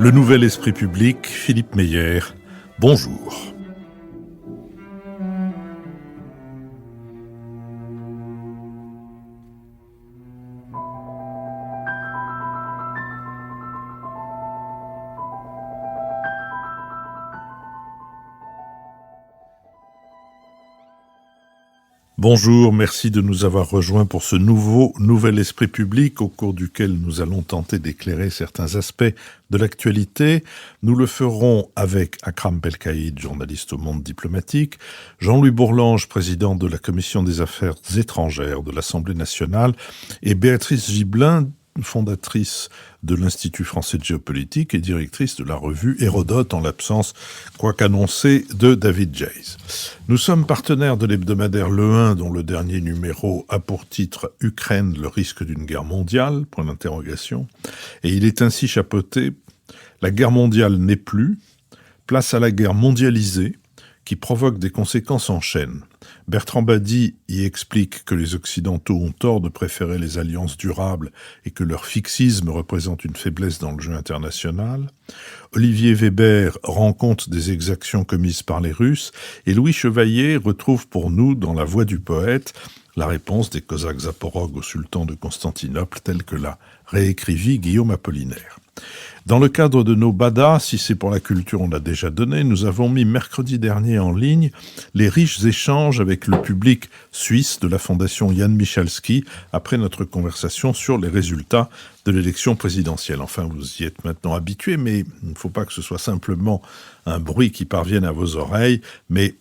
Le nouvel esprit public, Philippe Meyer. Bonjour. Bonjour, merci de nous avoir rejoints pour ce nouvel esprit public au cours duquel nous allons tenter d'éclairer certains aspects de l'actualité. Nous le ferons avec Akram Belkaïd, journaliste au Monde diplomatique, Jean-Louis Bourlange, président de la Commission des Affaires étrangères de l'Assemblée nationale, et Béatrice Gibelin, fondatrice de l'Institut français de géopolitique et directrice de la revue Hérodote, en l'absence, quoique annoncée, de David Jayes. Nous sommes partenaires de l'hebdomadaire Le 1, dont le dernier numéro a pour titre « Ukraine, le risque d'une guerre mondiale ?» et il est ainsi chapeauté « La guerre mondiale n'est plus, place à la guerre mondialisée, qui provoque des conséquences en chaîne. » Bertrand Badi y explique que les Occidentaux ont tort de préférer les alliances durables et que leur fixisme représente une faiblesse dans le jeu international. Olivier Weber rend compte des exactions commises par les Russes et Louis Chevalier retrouve pour nous, dans La Voix du poète, la réponse des Cosaques zaporogues au sultan de Constantinople telle que l'a réécrivit Guillaume Apollinaire. Dans le cadre de nos badas, si c'est pour la culture on l'a déjà donné, nous avons mis mercredi dernier en ligne les riches échanges avec le public suisse de la fondation Jan Michalski après notre conversation sur les résultats de l'élection présidentielle. Enfin, vous y êtes maintenant habitués, mais il ne faut pas que ce soit simplement un bruit qui parvienne à vos oreilles, mais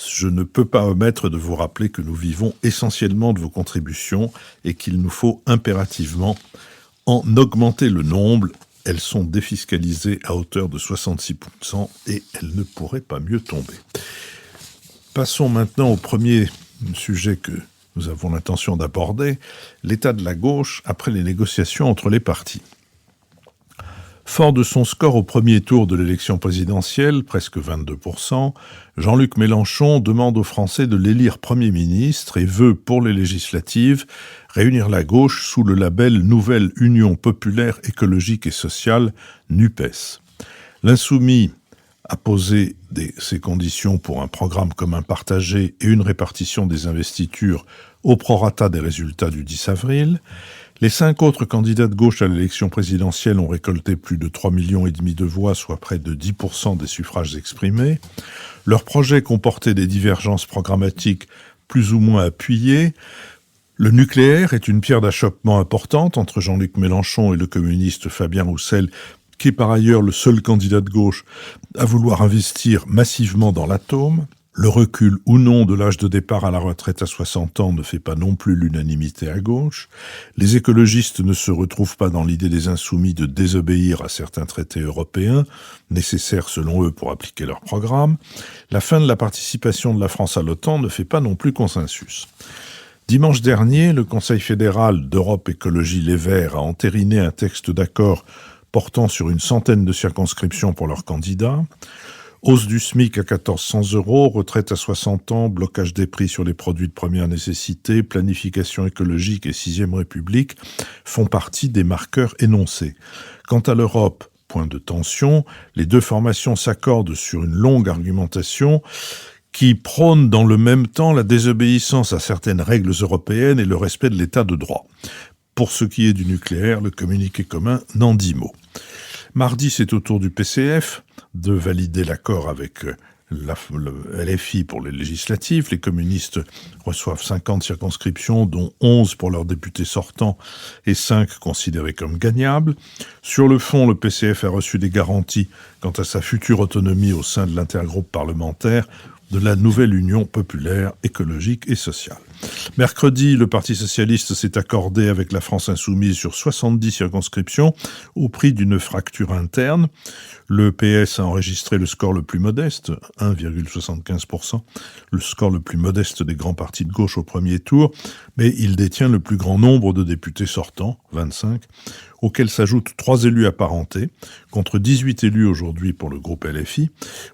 je ne peux pas omettre de vous rappeler que nous vivons essentiellement de vos contributions et qu'il nous faut impérativement en augmenter le nombre. Elles sont défiscalisées à hauteur de 66% et elles ne pourraient pas mieux tomber. Passons maintenant au premier sujet que nous avons l'intention d'aborder, l'état de la gauche après les négociations entre les partis. Fort de son score au premier tour de l'élection présidentielle, presque 22%, Jean-Luc Mélenchon demande aux Français de l'élire Premier ministre et veut, pour les législatives, réunir la gauche sous le label Nouvelle Union populaire écologique et sociale, NUPES. L'Insoumis a posé ses conditions pour un programme commun partagé et une répartition des investitures au prorata des résultats du 10 avril. Les 5 autres candidats de gauche à l'élection présidentielle ont récolté plus de 3,5 millions de voix, soit près de 10% des suffrages exprimés. Leur projet comportait des divergences programmatiques plus ou moins appuyées. Le nucléaire est une pierre d'achoppement importante entre Jean-Luc Mélenchon et le communiste Fabien Roussel, qui est par ailleurs le seul candidat de gauche à vouloir investir massivement dans l'atome. Le recul ou non de l'âge de départ à la retraite à 60 ans ne fait pas non plus l'unanimité à gauche. Les écologistes ne se retrouvent pas dans l'idée des insoumis de désobéir à certains traités européens, nécessaires selon eux pour appliquer leur programme. La fin de la participation de la France à l'OTAN ne fait pas non plus consensus. Dimanche dernier, le Conseil fédéral d'Europe Écologie Les Verts a entériné un texte d'accord portant sur une centaine de circonscriptions pour leurs candidats. Hausse du SMIC à 1 400 €, retraite à 60 ans, blocage des prix sur les produits de première nécessité, planification écologique et 6e République font partie des marqueurs énoncés. Quant à l'Europe, point de tension, les deux formations s'accordent sur une longue argumentation qui prône dans le même temps la désobéissance à certaines règles européennes et le respect de l'état de droit. Pour ce qui est du nucléaire, le communiqué commun n'en dit mot. Mardi, c'est au tour du PCF de valider l'accord avec le LFI pour les législatives. Les communistes reçoivent 50 circonscriptions, dont 11 pour leurs députés sortants et 5 considérés comme gagnables. Sur le fond, le PCF a reçu des garanties quant à sa future autonomie au sein de l'intergroupe parlementaire de la nouvelle Union populaire écologique et sociale. Mercredi, le Parti socialiste s'est accordé avec la France insoumise sur 70 circonscriptions au prix d'une fracture interne. Le PS a enregistré le score le plus modeste, 1,75%, le score le plus modeste des grands partis de gauche au premier tour, mais il détient le plus grand nombre de députés sortants, 25, auxquels s'ajoutent 3 élus apparentés, contre 18 élus aujourd'hui pour le groupe LFI.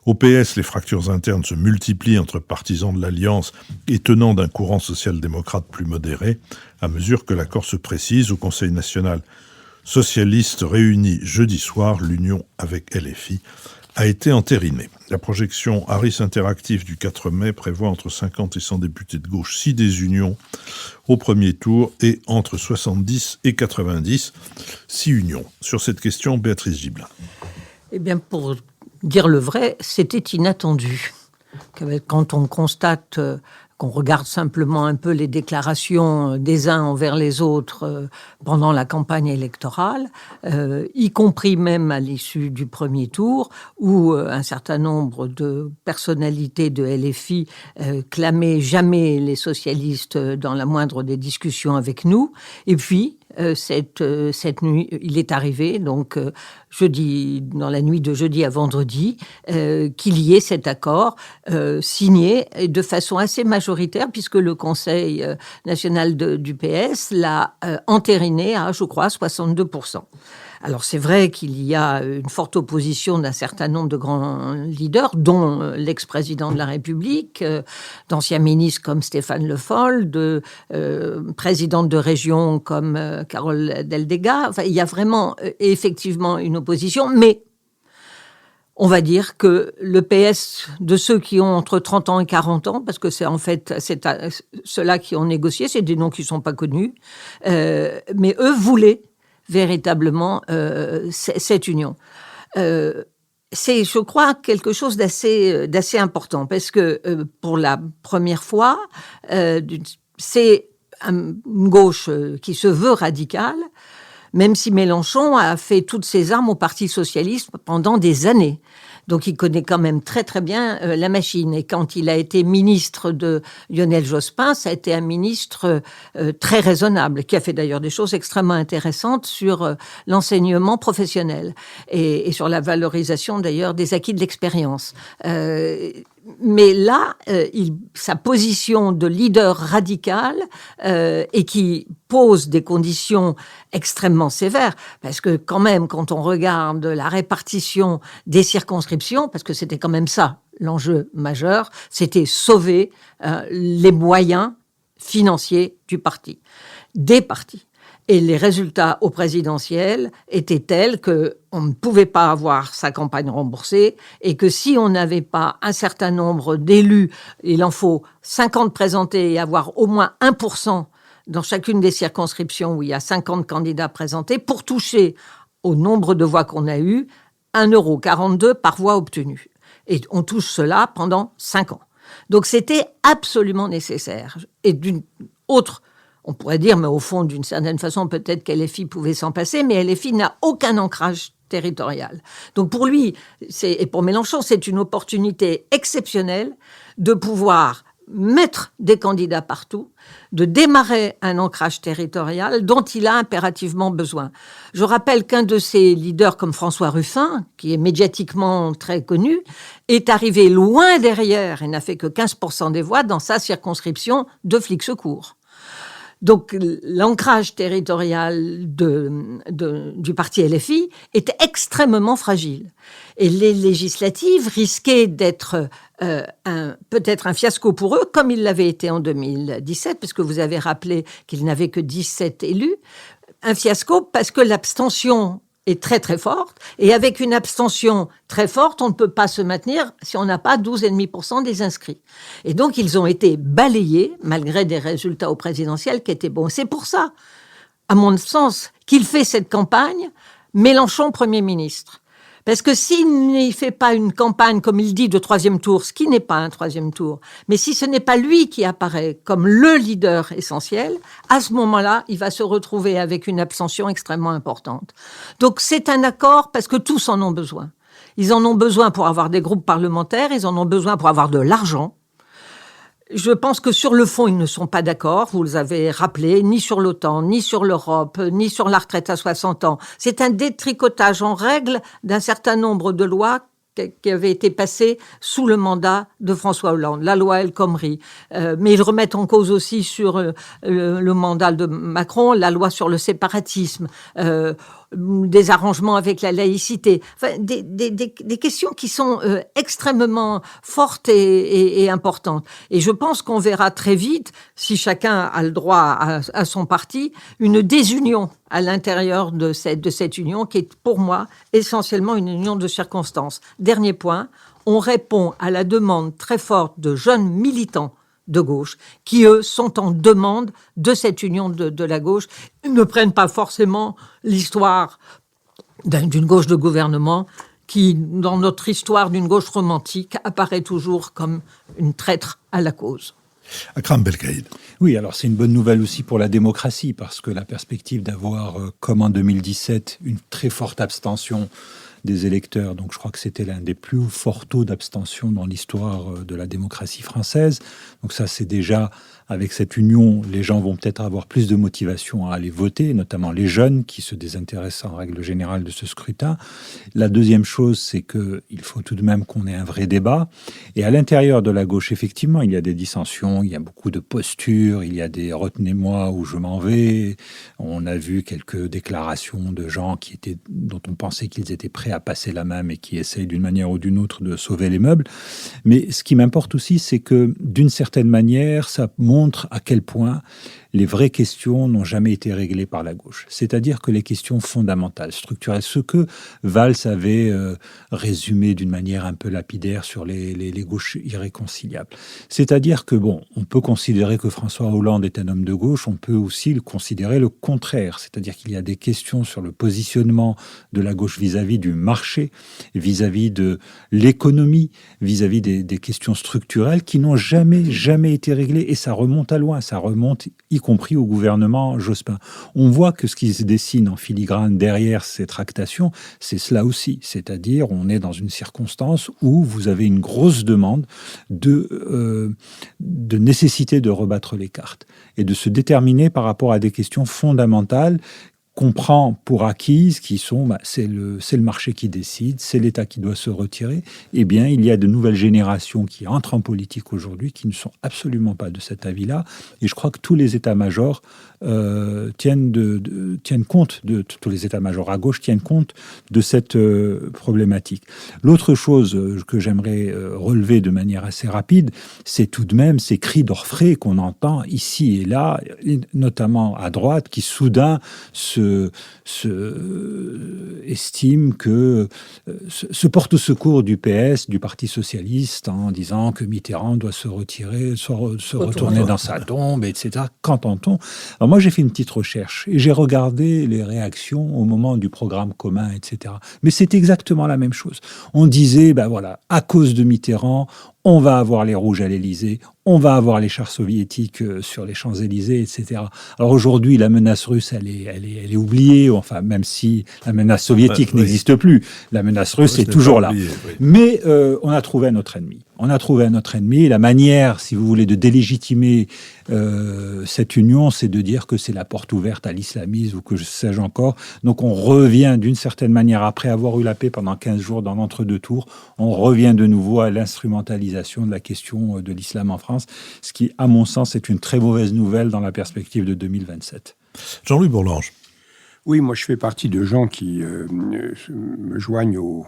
Au PS, les fractures internes se multiplient entre partisans de l'Alliance et tenants d'un courant social-démocrate plus modéré, à mesure que l'accord se précise. Au Conseil national, socialistes réunis jeudi soir, l'union avec LFI a été entérinée. La projection Harris Interactive du 4 mai prévoit entre 50 et 100 députés de gauche, 6 désunions au premier tour et entre 70 et 90, 6 unions. Sur cette question, Béatrice Gibelin. Eh bien, pour dire le vrai, c'était inattendu. Quand on constate qu'on regarde simplement un peu les déclarations des uns envers les autres pendant la campagne électorale, y compris même à l'issue du premier tour, où un certain nombre de personnalités de LFI clamaient jamais les socialistes dans la moindre des discussions avec nous. Et puis, cette nuit, il est arrivé, donc jeudi, dans la nuit de jeudi à vendredi, qu'il y ait cet accord signé de façon assez majoritaire, puisque le Conseil national du PS l'a entériné à, je crois, 62%. Alors c'est vrai qu'il y a une forte opposition d'un certain nombre de grands leaders, dont l'ex-président de la République, d'anciens ministres comme Stéphane Le Foll, de présidentes de région comme Carole Deldegas. Enfin, il y a vraiment effectivement une opposition, mais on va dire que le PS, de ceux qui ont entre 30 ans et 40 ans, parce que c'est en fait ceux-là qui ont négocié, c'est des noms qui ne sont pas connus, mais eux voulaient véritablement cette union. C'est, je crois, quelque chose d'assez important, parce que pour la première fois, c'est une gauche qui se veut radicale, même si Mélenchon a fait toutes ses armes au Parti socialiste pendant des années. Donc il connaît quand même très très bien la machine. Et quand il a été ministre de Lionel Jospin, ça a été un ministre très raisonnable, qui a fait d'ailleurs des choses extrêmement intéressantes sur l'enseignement professionnel et sur la valorisation d'ailleurs des acquis de l'expérience. Mais là, sa position de leader radical et qui pose des conditions extrêmement sévères, parce que quand même, quand on regarde la répartition des circonscriptions, parce que c'était quand même ça l'enjeu majeur, c'était sauver les moyens financiers du parti, des partis. Et les résultats au présidentiel étaient tels qu'on ne pouvait pas avoir sa campagne remboursée et que si on n'avait pas un certain nombre d'élus, il en faut 50 présentés et avoir au moins 1% dans chacune des circonscriptions où il y a 50 candidats présentés pour toucher au nombre de voix qu'on a eues, 1,42 € par voix obtenue. Et on touche cela pendant 5 ans. Donc c'était absolument nécessaire. Et d'une autre... On pourrait dire, mais au fond, d'une certaine façon, peut-être qu'LFI pouvait s'en passer, mais LFI n'a aucun ancrage territorial. Donc pour lui, et pour Mélenchon, c'est une opportunité exceptionnelle de pouvoir mettre des candidats partout, de démarrer un ancrage territorial dont il a impérativement besoin. Je rappelle qu'un de ses leaders, comme François Ruffin, qui est médiatiquement très connu, est arrivé loin derrière et n'a fait que 15% des voix dans sa circonscription de Flix-Secours. Donc, l'ancrage territorial du parti LFI était extrêmement fragile. Et les législatives risquaient d'être peut-être un fiasco pour eux, comme il l'avait été en 2017, puisque vous avez rappelé qu'il n'avait que 17 élus. Un fiasco parce que l'abstention est très très forte, et avec une abstention très forte, on ne peut pas se maintenir si on n'a pas 12,5% des inscrits. Et donc, ils ont été balayés, malgré des résultats au présidentiel qui étaient bons. C'est pour ça, à mon sens, qu'il fait cette campagne, Mélenchon Premier ministre. Parce que s'il ne fait pas une campagne, comme il dit, de troisième tour, ce qui n'est pas un troisième tour, mais si ce n'est pas lui qui apparaît comme le leader essentiel, à ce moment-là, il va se retrouver avec une abstention extrêmement importante. Donc c'est un accord parce que tous en ont besoin. Ils en ont besoin pour avoir des groupes parlementaires, ils en ont besoin pour avoir de l'argent. Je pense que sur le fond, ils ne sont pas d'accord, vous les avez rappelé, ni sur l'OTAN, ni sur l'Europe, ni sur la retraite à 60 ans. C'est un détricotage en règle d'un certain nombre de lois qui avaient été passées sous le mandat de François Hollande, la loi El Khomri. Mais ils remettent en cause aussi sur le mandat de Macron la loi sur le séparatisme. des arrangements avec la laïcité, enfin, des questions qui sont extrêmement fortes et importantes. Et je pense qu'on verra très vite, si chacun a le droit à son parti, une désunion à l'intérieur de cette union qui est pour moi essentiellement une union de circonstances. Dernier point, on répond à la demande très forte de jeunes militants de gauche, qui, eux, sont en demande de cette union de la gauche. Ils ne prennent pas forcément l'histoire d'une gauche de gouvernement qui, dans notre histoire d'une gauche romantique, apparaît toujours comme une traître à la cause. Akram Belkaïd. Oui, alors c'est une bonne nouvelle aussi pour la démocratie, parce que la perspective d'avoir, comme en 2017, une très forte abstention des électeurs, donc je crois que c'était l'un des plus forts taux d'abstention dans l'histoire de la démocratie française. Donc ça, c'est déjà, avec cette union, les gens vont peut-être avoir plus de motivation à aller voter, notamment les jeunes qui se désintéressent en règle générale de ce scrutin. La deuxième chose, c'est qu'il faut tout de même qu'on ait un vrai débat. Et à l'intérieur de la gauche, effectivement, il y a des dissensions, il y a beaucoup de postures, il y a des « retenez-moi ou je m'en vais ». On a vu quelques déclarations de gens dont on pensait qu'ils étaient prêts à passer la main, mais qui essayent d'une manière ou d'une autre de sauver les meubles. Mais ce qui m'importe aussi, c'est que d'une certaine manière, ça montre à quel point les vraies questions n'ont jamais été réglées par la gauche. C'est-à-dire que les questions fondamentales, structurelles, ce que Valls avait résumé d'une manière un peu lapidaire sur les gauches irréconciliables. C'est-à-dire que, bon, on peut considérer que François Hollande est un homme de gauche, on peut aussi le considérer le contraire. C'est-à-dire qu'il y a des questions sur le positionnement de la gauche vis-à-vis du marché, vis-à-vis de l'économie, vis-à-vis des questions structurelles qui n'ont jamais été réglées. Et ça remonte à loin, ça remonte y compris au gouvernement Jospin. On voit que ce qui se dessine en filigrane derrière ces tractations, c'est cela aussi. C'est-à-dire, on est dans une circonstance où vous avez une grosse demande de nécessité de rebattre les cartes et de se déterminer par rapport à des questions fondamentales qu'on prend pour acquises, qui sont, c'est le marché qui décide, c'est l'État qui doit se retirer. Eh bien, il y a de nouvelles générations qui entrent en politique aujourd'hui qui ne sont absolument pas de cet avis-là. Et je crois que tous les états-majors tiennent compte tous les états-majors à gauche tiennent compte de cette problématique. L'autre chose que j'aimerais relever de manière assez rapide, c'est tout de même ces cris d'orfraie qu'on entend ici et là, notamment à droite, qui soudain estime que se porte au secours du PS, du Parti socialiste, en disant que Mitterrand doit se retirer, se retourner dans sa tombe, etc. Qu'entend-on ? Alors moi, j'ai fait une petite recherche et j'ai regardé les réactions au moment du programme commun, etc. Mais c'est exactement la même chose. On disait, voilà, à cause de Mitterrand, on va avoir les rouges à l'Élysée, on va avoir les chars soviétiques sur les Champs-Élysées, etc. Alors aujourd'hui, la menace russe, elle est oubliée, enfin, même si la menace soviétique n'existe plus, la menace russe est toujours là. Oublié, oui. Mais on a trouvé un autre ennemi. On a trouvé un autre ennemi. La manière, si vous voulez, de délégitimer cette union, c'est de dire que c'est la porte ouverte à l'islamisme ou que sais-je encore. Donc on revient d'une certaine manière, après avoir eu la paix pendant 15 jours dans l'entre-deux tours, on revient de nouveau à l'instrumentalisation de la question de l'islam en France, ce qui, à mon sens, est une très mauvaise nouvelle dans la perspective de 2027. Jean-Louis Bourlanges. Oui, moi je fais partie de gens qui me joignent au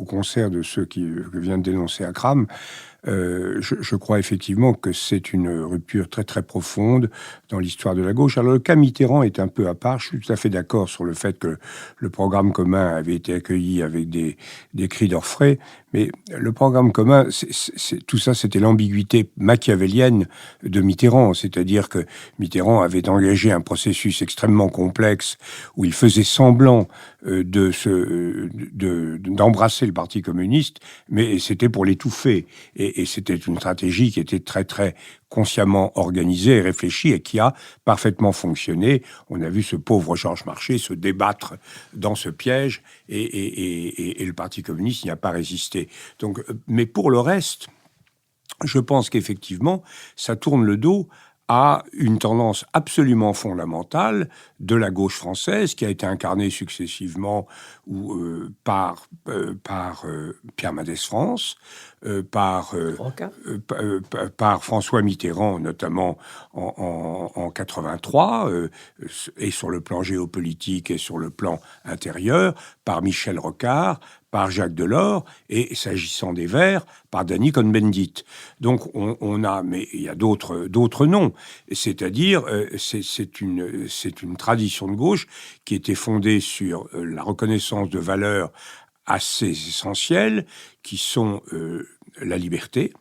concert de ceux que vient de dénoncer Akram. Je crois effectivement que c'est une rupture très très profonde dans l'histoire de la gauche. Alors le cas Mitterrand est un peu à part. Je suis tout à fait d'accord sur le fait que le programme commun avait été accueilli avec des cris d'orfraie, mais le programme commun, tout ça, c'était l'ambiguïté machiavélienne de Mitterrand. C'est-à-dire que Mitterrand avait engagé un processus extrêmement complexe où il faisait semblant d'embrasser le Parti communiste, mais c'était pour l'étouffer. Et c'était une stratégie qui était très, très consciemment organisée et réfléchie et qui a parfaitement fonctionné. On a vu ce pauvre Georges Marchais se débattre dans ce piège et le Parti communiste n'y a pas résisté. Donc, mais pour le reste, je pense qu'effectivement, ça tourne le dos à une tendance absolument fondamentale de la gauche française qui a été incarnée successivement par Pierre Mendès France, par François Mitterrand, notamment en 83, et sur le plan géopolitique et sur le plan intérieur, par Michel Rocard, par Jacques Delors, et s'agissant des Verts, par Danny Cohn-Bendit. Donc on a, mais il y a d'autres noms. C'est-à-dire, c'est une tradition de gauche qui était fondée sur la reconnaissance de valeurs assez essentielles, qui sont la liberté,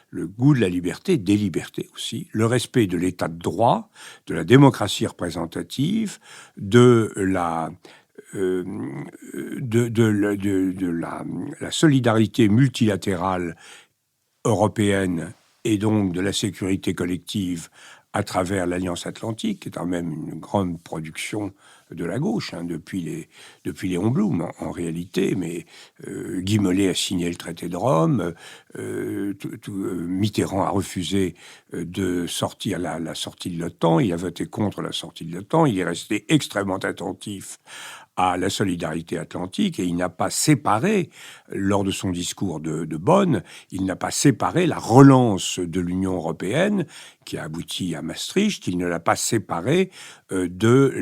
le goût de la liberté, des libertés aussi, le respect de l'état de droit, de la démocratie représentative, de la solidarité multilatérale européenne et donc de la sécurité collective à travers l'Alliance Atlantique, qui est quand même une grande production de la gauche, depuis Léon Blum en réalité, mais Guy Mollet a signé le traité de Rome, Mitterrand a refusé de sortir la sortie de l'OTAN, il a voté contre la sortie de l'OTAN, il est resté extrêmement attentif à la solidarité atlantique et il n'a pas séparé, lors de son discours de Bonn, il n'a pas séparé la relance de l'Union européenne qui a abouti à Maastricht, il ne l'a pas séparé de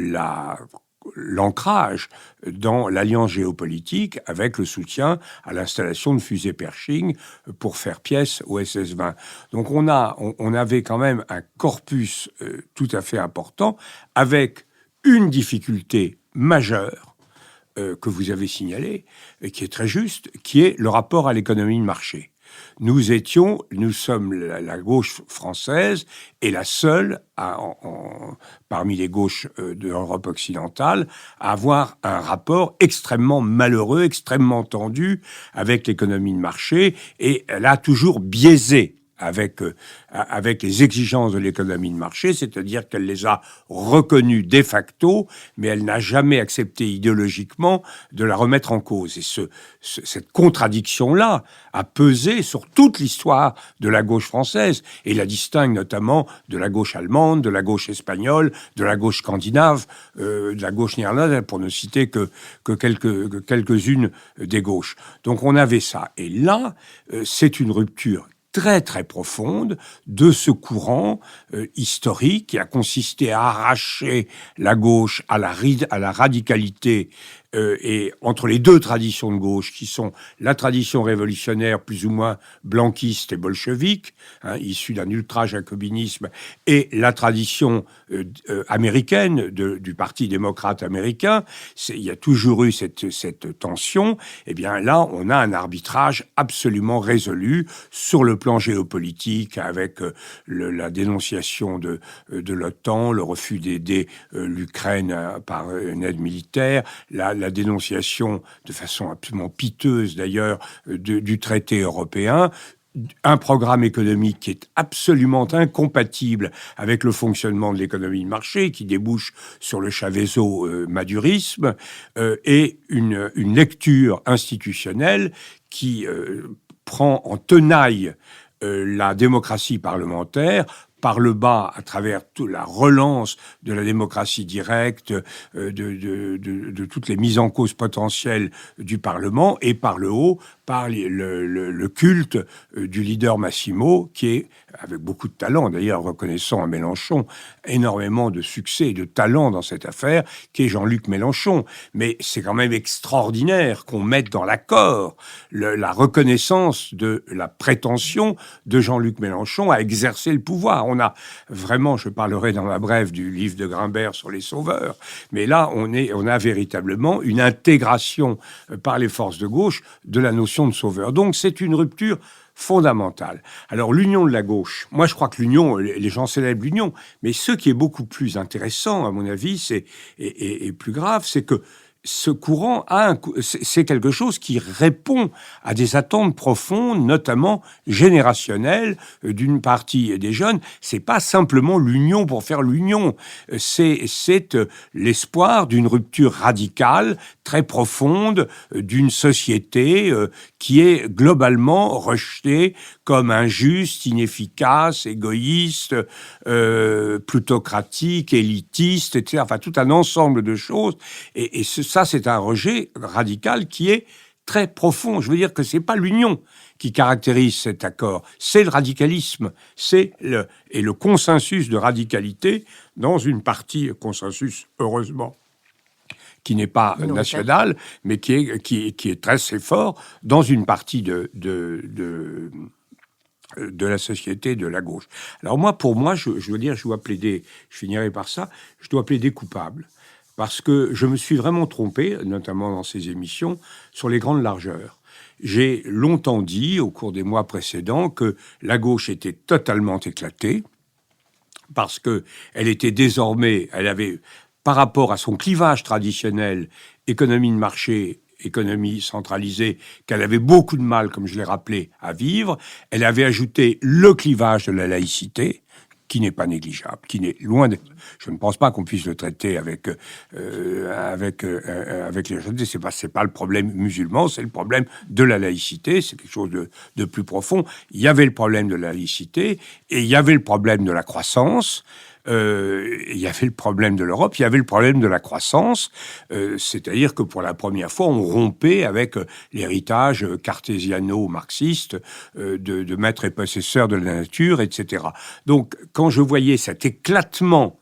l'ancrage dans l'alliance géopolitique avec le soutien à l'installation de fusées Pershing pour faire pièce au SS-20. Donc on avait quand même un corpus tout à fait important avec une difficulté majeure que vous avez signalée, et qui est très juste, qui est le rapport à l'économie de marché. Nous sommes la gauche française et la seule parmi les gauches de l'Europe occidentale à avoir un rapport extrêmement malheureux, extrêmement tendu avec l'économie de marché, et elle a toujours biaisé avec les exigences de l'économie de marché, c'est-à-dire qu'elle les a reconnues de facto, mais elle n'a jamais accepté idéologiquement de la remettre en cause. Et cette contradiction-là a pesé sur toute l'histoire de la gauche française, et la distingue notamment de la gauche allemande, de la gauche espagnole, de la gauche scandinave, de la gauche néerlandaise, pour ne citer que quelques-unes des gauches. Donc on avait ça. Et là, c'est une rupture très très profonde de ce courant historique qui a consisté à arracher la gauche à la radicalité et entre les deux traditions de gauche qui sont la tradition révolutionnaire plus ou moins blanquiste et bolchevique, issue d'un ultra-jacobinisme, et la tradition américaine du Parti démocrate américain. Il y a toujours eu cette tension. Eh bien là, on a un arbitrage absolument résolu sur le plan géopolitique avec la dénonciation de l'OTAN, le refus d'aider l'Ukraine par une aide militaire, la dénonciation de façon absolument piteuse d'ailleurs du traité européen, un programme économique qui est absolument incompatible avec le fonctionnement de l'économie de marché, qui débouche sur le Chavezo-madurisme, et une lecture institutionnelle qui prend en tenaille la démocratie parlementaire par le bas, à travers toute la relance de la démocratie directe, de toutes les mises en cause potentielles du Parlement, et par le haut, par le culte du leader Massimo, qui est, avec beaucoup de talent, d'ailleurs reconnaissant à Mélenchon énormément de succès et de talent dans cette affaire, qui est Jean-Luc Mélenchon. Mais c'est quand même extraordinaire qu'on mette dans l'accord la reconnaissance de la prétention de Jean-Luc Mélenchon à exercer le pouvoir. On a vraiment, je parlerai dans la brève du livre de Grimbert sur les sauveurs, mais là, on a véritablement une intégration par les forces de gauche de la notion de sauveur. Donc, c'est une rupture fondamentale. Alors, l'union de la gauche, moi, je crois que l'union, les gens célèbrent l'union, mais ce qui est beaucoup plus intéressant, à mon avis, et plus grave, c'est que ce courant c'est quelque chose qui répond à des attentes profondes, notamment générationnelles, d'une partie des jeunes. C'est pas simplement l'union pour faire l'union. C'est l'espoir d'une rupture radicale, très profonde, d'une société qui est globalement rejetée comme injuste, inefficace, égoïste, plutocratique, élitiste, etc. Enfin, tout un ensemble de choses. Et ça, c'est un rejet radical qui est très profond. Je veux dire que c'est pas l'union qui caractérise cet accord, c'est le radicalisme, et le consensus de radicalité dans une partie, consensus, heureusement, qui n'est pas national, mais qui est très fort dans une partie de la société de la gauche. Alors pour moi, je veux dire, je dois plaider, je finirai par ça, je dois plaider coupable. Parce que je me suis vraiment trompé, notamment dans ces émissions, sur les grandes largeurs. J'ai longtemps dit, au cours des mois précédents, que la gauche était totalement éclatée, parce qu'elle était désormais, elle avait, par rapport à son clivage traditionnel, économie de marché, économie centralisée, qu'elle avait beaucoup de mal, comme je l'ai rappelé, à vivre, elle avait ajouté le clivage de la laïcité, qui n'est pas négligeable, qui n'est loin de... Je ne pense pas qu'on puisse le traiter avec les jeunes. C'est pas le problème musulman, c'est le problème de la laïcité. C'est quelque chose de plus profond. Il y avait le problème de la laïcité et il y avait le problème de la croissance. Il y avait le problème de l'Europe, il y avait le problème de la croissance, c'est-à-dire que pour la première fois, on rompait avec l'héritage cartésiano-marxiste de maître et possesseur de la nature, etc. Donc, quand je voyais cet éclatement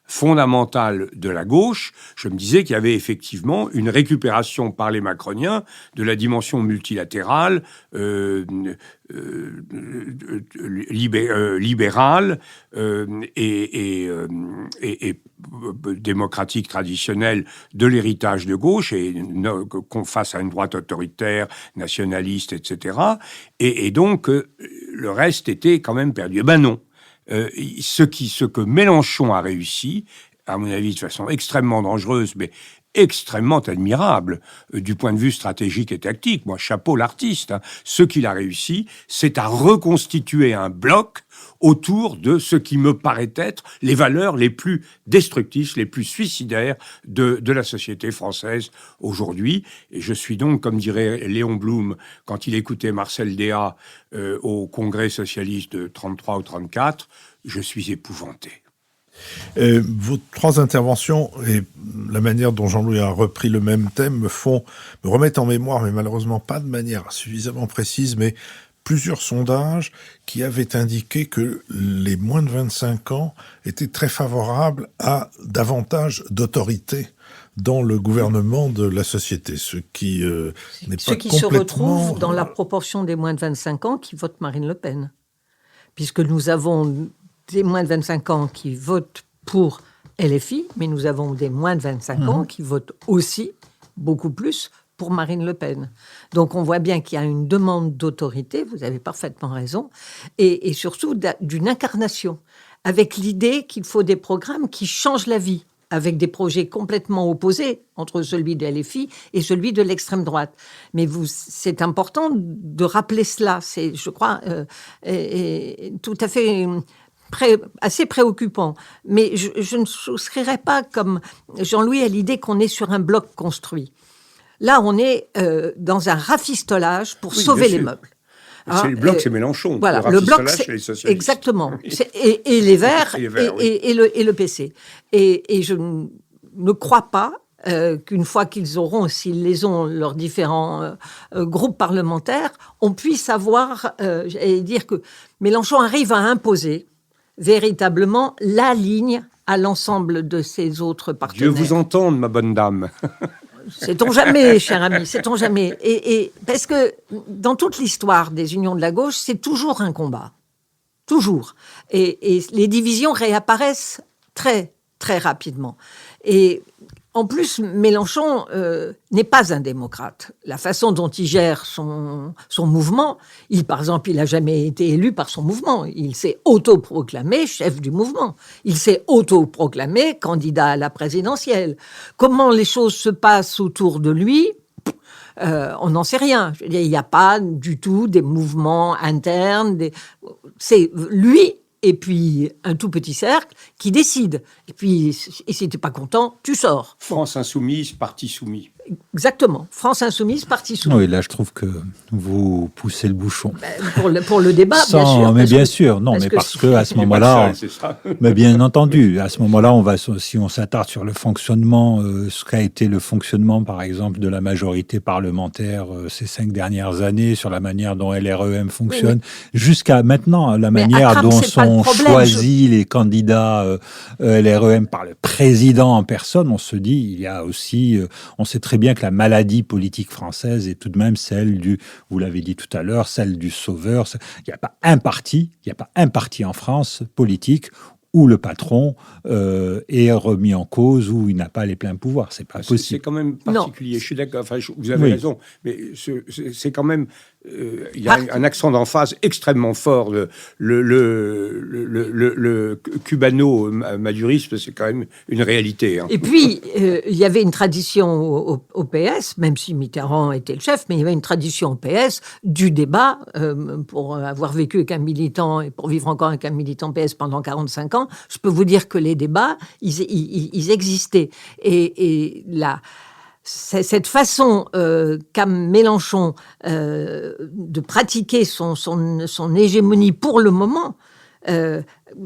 fondamental de la gauche, je me disais qu'il y avait effectivement une récupération par les macroniens de la dimension multilatérale, libérale et démocratique traditionnelle de l'héritage de gauche, et qu'on face à une droite autoritaire, nationaliste, etc. Et donc, le reste était quand même perdu. Eh ben non. Ce que Mélenchon a réussi, à mon avis de façon extrêmement dangereuse, mais extrêmement admirable du point de vue stratégique et tactique. Moi, chapeau l'artiste. Hein. Ce qu'il a réussi, c'est à reconstituer un bloc autour de ce qui me paraît être les valeurs les plus destructrices, les plus suicidaires de la société française aujourd'hui. Et je suis donc, comme dirait Léon Blum, quand il écoutait Marcel Déat au Congrès socialiste de 33 ou 34, je suis épouvanté. Vos trois interventions et la manière dont Jean-Louis a repris le même thème me remettent en mémoire, mais malheureusement pas de manière suffisamment précise, mais plusieurs sondages qui avaient indiqué que les moins de 25 ans étaient très favorables à davantage d'autorité dans le gouvernement de la société, ce qui n'est pas complètement... se retrouve dans la proportion des moins de 25 ans qui votent Marine Le Pen. Puisque nous avons des moins de 25 ans qui votent pour LFI, mais nous avons des moins de 25 ans qui votent aussi, beaucoup plus, pour Marine Le Pen. Donc on voit bien qu'il y a une demande d'autorité, vous avez parfaitement raison, et surtout d'une incarnation, avec l'idée qu'il faut des programmes qui changent la vie, avec des projets complètement opposés entre celui de LFI et celui de l'extrême droite. Mais c'est important de rappeler cela, c'est, je crois, tout à fait... assez préoccupant. Mais je ne souscrirais pas, comme Jean-Louis, à l'idée qu'on est sur un bloc construit. Là, on est dans un rafistolage pour sauver les meubles. C'est le bloc, c'est Mélenchon. Voilà, le bloc, c'est les socialistes. Exactement. Et les Verts, et le PC. Et je ne crois pas qu'une fois qu'ils auront, s'ils les ont, leurs différents groupes parlementaires, on puisse avoir, et dire que Mélenchon arrive à imposer véritablement la ligne à l'ensemble de ses autres partenaires. Dieu vous entende, ma bonne dame. Sait-on jamais, cher ami, sait-on jamais. Et parce que dans toute l'histoire des unions de la gauche, c'est toujours un combat. Toujours. Et les divisions réapparaissent très, très rapidement. Et En plus, Mélenchon n'est pas un démocrate. La façon dont il gère son mouvement, par exemple, il n'a jamais été élu par son mouvement. Il s'est autoproclamé chef du mouvement. Il s'est autoproclamé candidat à la présidentielle. Comment les choses se passent autour de lui, on n'en sait rien. Je veux dire, il n'y a pas du tout des mouvements internes. C'est lui et puis un tout petit cercle qui décide. Et puis, et si tu n'es pas content, tu sors. France Insoumise, parti soumis. Exactement. France Insoumise, parti soumis. Oui, là, je trouve que vous poussez le bouchon. Pour le débat, bien sûr. Mais bien sûr, non, mais parce que à ce moment-là, mais bien entendu, à ce moment-là, si on s'attarde sur le fonctionnement, ce qu'a été le fonctionnement, par exemple, de la majorité parlementaire ces 5 dernières années, sur la manière dont LREM fonctionne, jusqu'à maintenant, la manière dont sont choisis les candidats LREM par le président en personne, on se dit, il y a aussi, on sait très bien que la maladie politique française est tout de même celle vous l'avez dit tout à l'heure, celle du sauveur. Il n'y a pas un parti en France politique où le patron est remis en cause, où il n'a pas les pleins pouvoirs. C'est pas possible. C'est quand même particulier. Non. Je suis d'accord. Enfin, vous avez raison, mais c'est quand même. Il y a un accent d'emphase extrêmement fort. Le cubano-madurisme, c'est quand même une réalité. Hein. Et puis, il y avait une tradition au PS, même si Mitterrand était le chef, mais il y avait une tradition au PS du débat. Pour avoir vécu avec un militant et pour vivre encore avec un militant PS pendant 45 ans, je peux vous dire que les débats, ils existaient. Et là... Cette façon qu'a Mélenchon de pratiquer son hégémonie pour le moment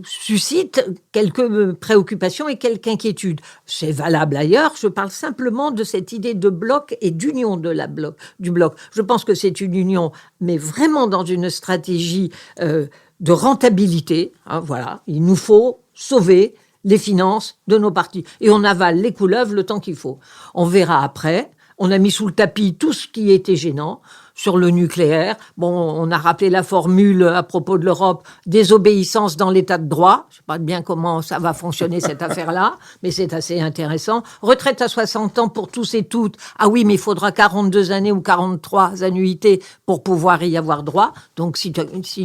suscite quelques préoccupations et quelques inquiétudes. C'est valable ailleurs. Je parle simplement de cette idée de bloc et d'union du bloc. Je pense que c'est une union, mais vraiment dans une stratégie de rentabilité. Hein, voilà, il nous faut sauver les finances de nos partis. Et on avale les couleuvres le temps qu'il faut. On verra après. On a mis sous le tapis tout ce qui était gênant sur le nucléaire. Bon, on a rappelé la formule à propos de l'Europe, désobéissance dans l'état de droit. Je ne sais pas bien comment ça va fonctionner cette affaire-là, mais c'est assez intéressant. Retraite à 60 ans pour tous et toutes. Ah oui, mais il faudra 42 années ou 43 annuités pour pouvoir y avoir droit. Donc, si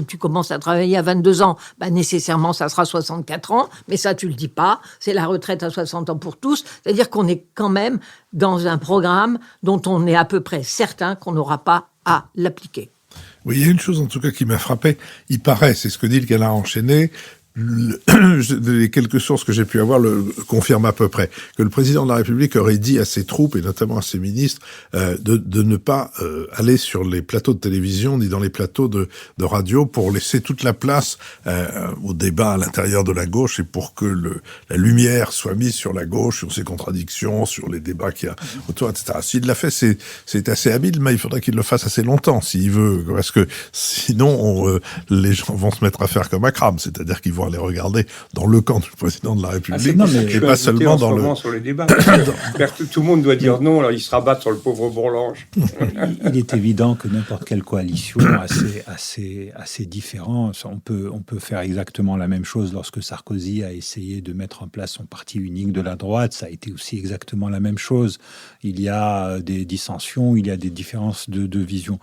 tu commences à travailler à 22 ans, nécessairement, ça sera 64 ans. Mais ça, tu le dis pas. C'est la retraite à 60 ans pour tous. C'est-à-dire qu'on est quand même dans un programme dont on est à peu près certain qu'on n'aura pas à l'appliquer. Oui, il y a une chose en tout cas qui m'a frappé. Il paraît, c'est ce que dit le Canard enchaîné, les quelques sources que j'ai pu avoir le confirment à peu près, que le président de la République aurait dit à ses troupes, et notamment à ses ministres, de ne pas aller sur les plateaux de télévision ni dans les plateaux de radio pour laisser toute la place au débat à l'intérieur de la gauche et pour que la lumière soit mise sur la gauche, sur ses contradictions, sur les débats qu'il y a autour, etc. S'il l'a fait, c'est assez habile, mais il faudrait qu'il le fasse assez longtemps s'il veut, parce que sinon les gens vont se mettre à faire comme Akram, c'est-à-dire qu'ils vont aller regarder dans le camp du président de la République et pas seulement dans le... sur les débats. Tout le monde doit dire non, alors il se rabat sur le pauvre Bourlange. Il est évident que n'importe quelle coalition assez différente, on peut faire exactement la même chose. Lorsque Sarkozy a essayé de mettre en place son parti unique de la droite, ça a été aussi exactement la même chose. Il y a des dissensions, il y a des différences de vision.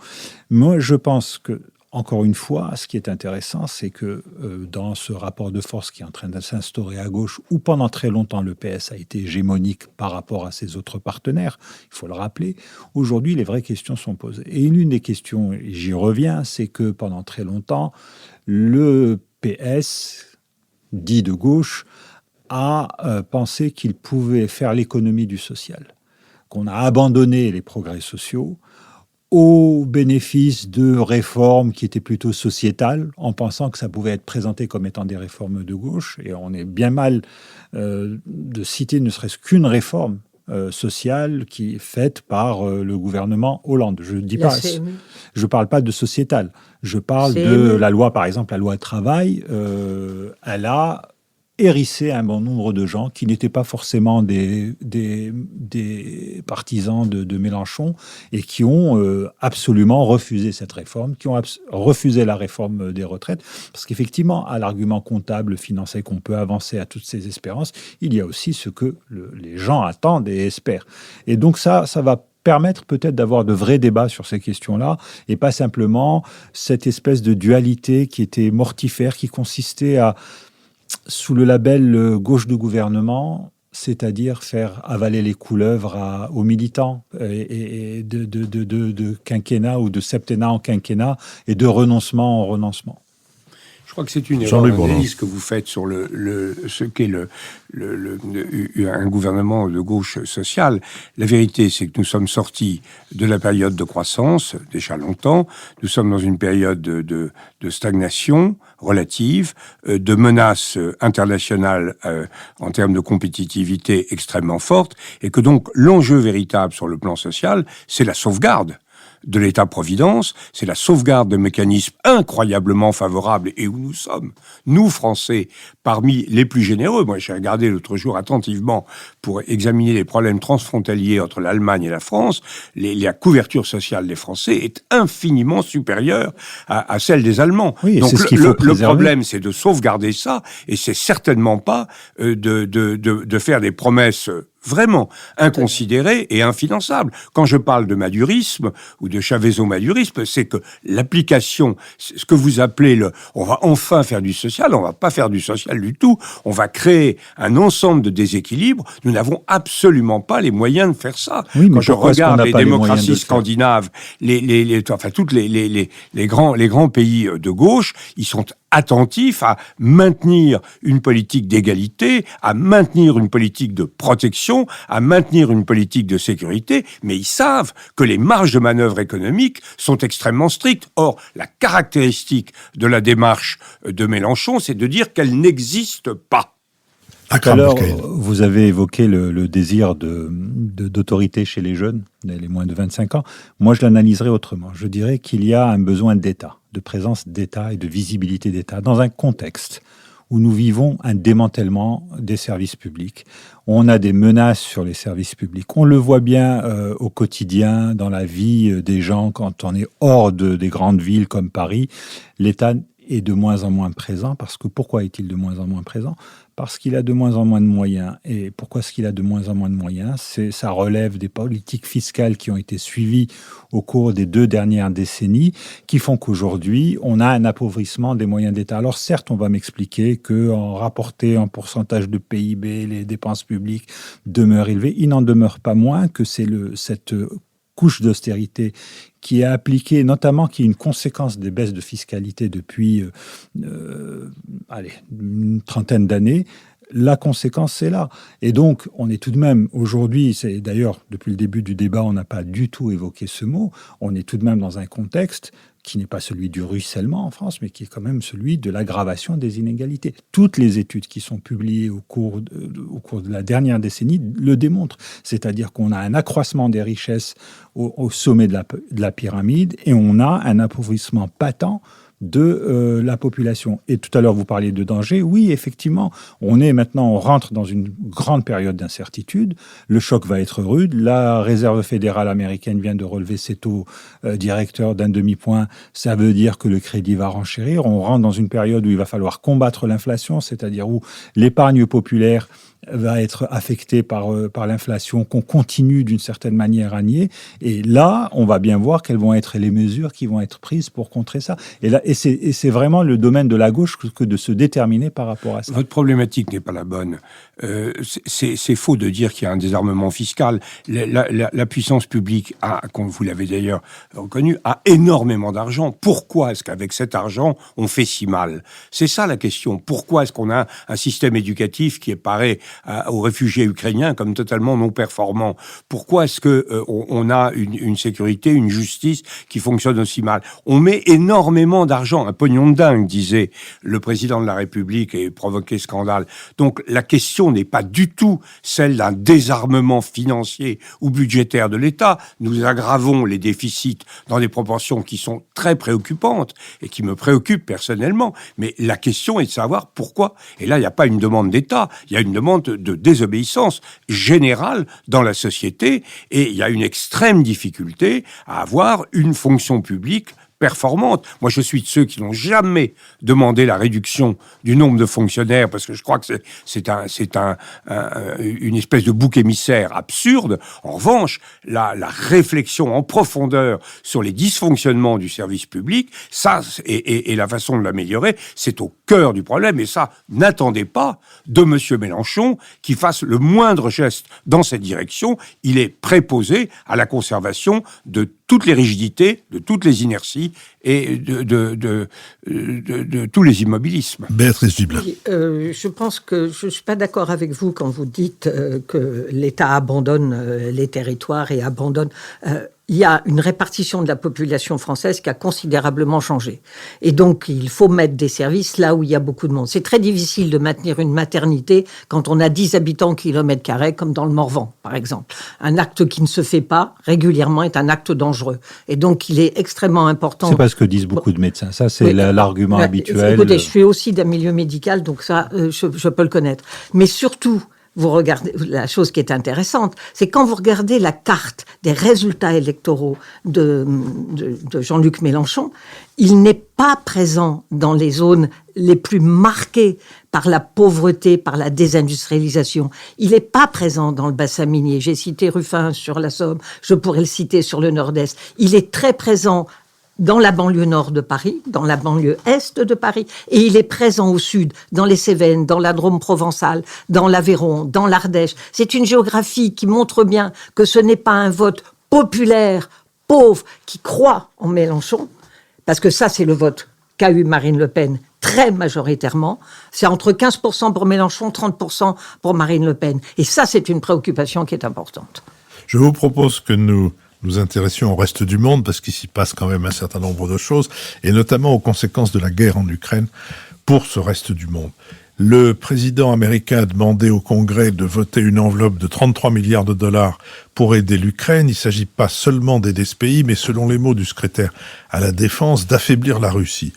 Moi, je pense que encore une fois, ce qui est intéressant, c'est que dans ce rapport de force qui est en train de s'instaurer à gauche, où pendant très longtemps le PS a été hégémonique par rapport à ses autres partenaires, il faut le rappeler, aujourd'hui les vraies questions sont posées. Et l'une des questions, et j'y reviens, c'est que pendant très longtemps, le PS, dit de gauche, a pensé qu'il pouvait faire l'économie du social, qu'on a abandonné les progrès sociaux, au bénéfice de réformes qui étaient plutôt sociétales, en pensant que ça pouvait être présenté comme étant des réformes de gauche. Et on est bien mal de citer ne serait-ce qu'une réforme sociale qui est faite par le gouvernement Hollande. Je parle pas de sociétale. Je parle de la loi, par exemple, la loi travail. Elle a hérissé un bon nombre de gens qui n'étaient pas forcément des partisans de Mélenchon et qui ont absolument refusé cette réforme, qui ont refusé la réforme des retraites, parce qu'effectivement, à l'argument comptable, financier qu'on peut avancer à toutes ces espérances, il y a aussi ce que les gens attendent et espèrent. Et donc ça va permettre peut-être d'avoir de vrais débats sur ces questions-là et pas simplement cette espèce de dualité qui était mortifère, qui consistait à, sous le label gauche de gouvernement, c'est-à-dire faire avaler les couleuvres aux militants et de quinquennat ou de septennat en quinquennat et de renoncement en renoncement. Je crois que c'est une erreur d'analyse que vous faites sur ce qu'est un gouvernement de gauche sociale. La vérité, c'est que nous sommes sortis de la période de croissance, déjà longtemps. Nous sommes dans une période de stagnation relative, de menaces internationales en termes de compétitivité extrêmement forte, et que donc l'enjeu véritable sur le plan social, c'est la sauvegarde de l'État-providence, c'est la sauvegarde de mécanismes incroyablement favorables et où nous sommes, nous Français, parmi les plus généreux. Moi, j'ai regardé l'autre jour attentivement pour examiner les problèmes transfrontaliers entre l'Allemagne et la France. La couverture sociale des Français est infiniment supérieure à celle des Allemands. Oui, donc le problème, c'est de sauvegarder ça, et c'est certainement pas de faire des promesses vraiment inconsidéré et infinançable. Quand je parle de madurisme ou de Chavezo-madurisme, c'est que l'application, ce que vous appelez on va enfin faire du social, on va pas faire du social du tout, on va créer un ensemble de déséquilibres, nous n'avons absolument pas les moyens de faire ça. Oui, quand je regarde les démocraties scandinaves, toutes les grands pays de gauche, ils sont attentifs à maintenir une politique d'égalité, à maintenir une politique de protection, à maintenir une politique de sécurité, mais ils savent que les marges de manœuvre économiques sont extrêmement strictes. Or, la caractéristique de la démarche de Mélenchon, c'est de dire qu'elle n'existe pas. Alors, vous avez évoqué le désir d'autorité chez les jeunes, les moins de 25 ans. Moi, je l'analyserai autrement. Je dirais qu'il y a un besoin d'État, de présence d'État et de visibilité d'État dans un contexte où nous vivons un démantèlement des services publics. On a des menaces sur les services publics. On le voit bien au quotidien, dans la vie des gens, quand on est hors des grandes villes comme Paris. L'État est de moins en moins présent. Pourquoi est-il de moins en moins présent ? Parce qu'il a de moins en moins de moyens. Et pourquoi est-ce qu'il a de moins en moins de moyens ? Ça relève des politiques fiscales qui ont été suivies au cours des 2 dernières décennies, qui font qu'aujourd'hui, on a un appauvrissement des moyens d'État. Alors certes, on va m'expliquer qu'en rapporté en pourcentage de PIB, les dépenses publiques demeurent élevées. Il n'en demeure pas moins que c'est cette couche d'austérité qui est appliquée, notamment qui est une conséquence des baisses de fiscalité depuis une trentaine d'années. La conséquence, c'est là. Et donc, on est tout de même, aujourd'hui, c'est d'ailleurs, depuis le début du débat, on n'a pas du tout évoqué ce mot, on est tout de même dans un contexte qui n'est pas celui du ruissellement en France, mais qui est quand même celui de l'aggravation des inégalités. Toutes les études qui sont publiées au cours de la dernière décennie le démontrent. C'est-à-dire qu'on a un accroissement des richesses au sommet de la pyramide et on a un appauvrissement patent de la population. Et tout à l'heure, vous parliez de danger. Oui, effectivement, on rentre dans une grande période d'incertitude. Le choc va être rude. La Réserve fédérale américaine vient de relever ses taux directeurs d'1 demi-point. Ça veut dire que le crédit va renchérir. On rentre dans une période où il va falloir combattre l'inflation, c'est-à-dire où l'épargne populaire va être affectée par l'inflation qu'on continue d'une certaine manière à nier. Et là, on va bien voir quelles vont être les mesures qui vont être prises pour contrer ça. Et c'est vraiment le domaine de la gauche que de se déterminer par rapport à ça. Votre problématique n'est pas la bonne. C'est faux de dire qu'il y a un désarmement fiscal. La puissance publique comme vous l'avez d'ailleurs reconnu, a énormément d'argent. Pourquoi est-ce qu'avec cet argent, on fait si mal ? C'est ça la question. Pourquoi est-ce qu'on a un système éducatif qui est pareil aux réfugiés ukrainiens comme totalement non performant? Pourquoi est-ce qu'on a une sécurité, une justice qui fonctionne aussi mal? On met énormément d'argent l'argent, un pognon de dingue, disait le président de la République, et provoquait scandale. Donc la question n'est pas du tout celle d'un désarmement financier ou budgétaire de l'État. Nous aggravons les déficits dans des proportions qui sont très préoccupantes et qui me préoccupent personnellement. Mais la question est de savoir pourquoi. Et là, il n'y a pas une demande d'État, il y a une demande de désobéissance générale dans la société, et il y a une extrême difficulté à avoir une fonction publique performante. Moi, je suis de ceux qui n'ont jamais demandé la réduction du nombre de fonctionnaires, parce que je crois que c'est une espèce de bouc émissaire absurde. En revanche, la réflexion en profondeur sur les dysfonctionnements du service public, ça, et la façon de l'améliorer, c'est au cœur du problème. Et ça, n'attendez pas de M. Mélenchon qu'il fasse le moindre geste dans cette direction. Il est préposé à la conservation de toutes les rigidités, de toutes les inerties et de tous les immobilismes. Béatrice Gibelin. Oui, je pense que je ne suis pas d'accord avec vous quand vous dites que l'État abandonne les territoires et abandonne... il y a une répartition de la population française qui a considérablement changé. Et donc, il faut mettre des services là où il y a beaucoup de monde. C'est très difficile de maintenir une maternité quand on a 10 habitants au kilomètre carré, comme dans le Morvan, par exemple. Un acte qui ne se fait pas régulièrement est un acte dangereux. Et donc, il est extrêmement important... C'est pas ce que disent beaucoup de médecins. Ça, c'est l'argument habituel. Écoutez, je suis aussi d'un milieu médical, donc ça, je peux le connaître. Mais surtout... vous regardez, la chose qui est intéressante, c'est quand vous regardez la carte des résultats électoraux de Jean-Luc Mélenchon, il n'est pas présent dans les zones les plus marquées par la pauvreté, par la désindustrialisation. Il n'est pas présent dans le bassin minier. J'ai cité Ruffin sur la Somme, je pourrais le citer sur le Nord-Est. Il est très présent dans la banlieue nord de Paris, dans la banlieue est de Paris, et il est présent au sud, dans les Cévennes, dans la Drôme provençale, dans l'Aveyron, dans l'Ardèche. C'est une géographie qui montre bien que ce n'est pas un vote populaire, pauvre, qui croit en Mélenchon, parce que ça, c'est le vote qu'a eu Marine Le Pen très majoritairement. C'est entre 15% pour Mélenchon, 30% pour Marine Le Pen. Et ça, c'est une préoccupation qui est importante. Je vous propose que nous intéressions au reste du monde, parce qu'il s'y passe quand même un certain nombre de choses, et notamment aux conséquences de la guerre en Ukraine pour ce reste du monde. Le président américain a demandé au Congrès de voter une enveloppe de 33 milliards de dollars pour aider l'Ukraine. Il ne s'agit pas seulement d'aider ce pays, mais selon les mots du secrétaire à la Défense, d'affaiblir la Russie.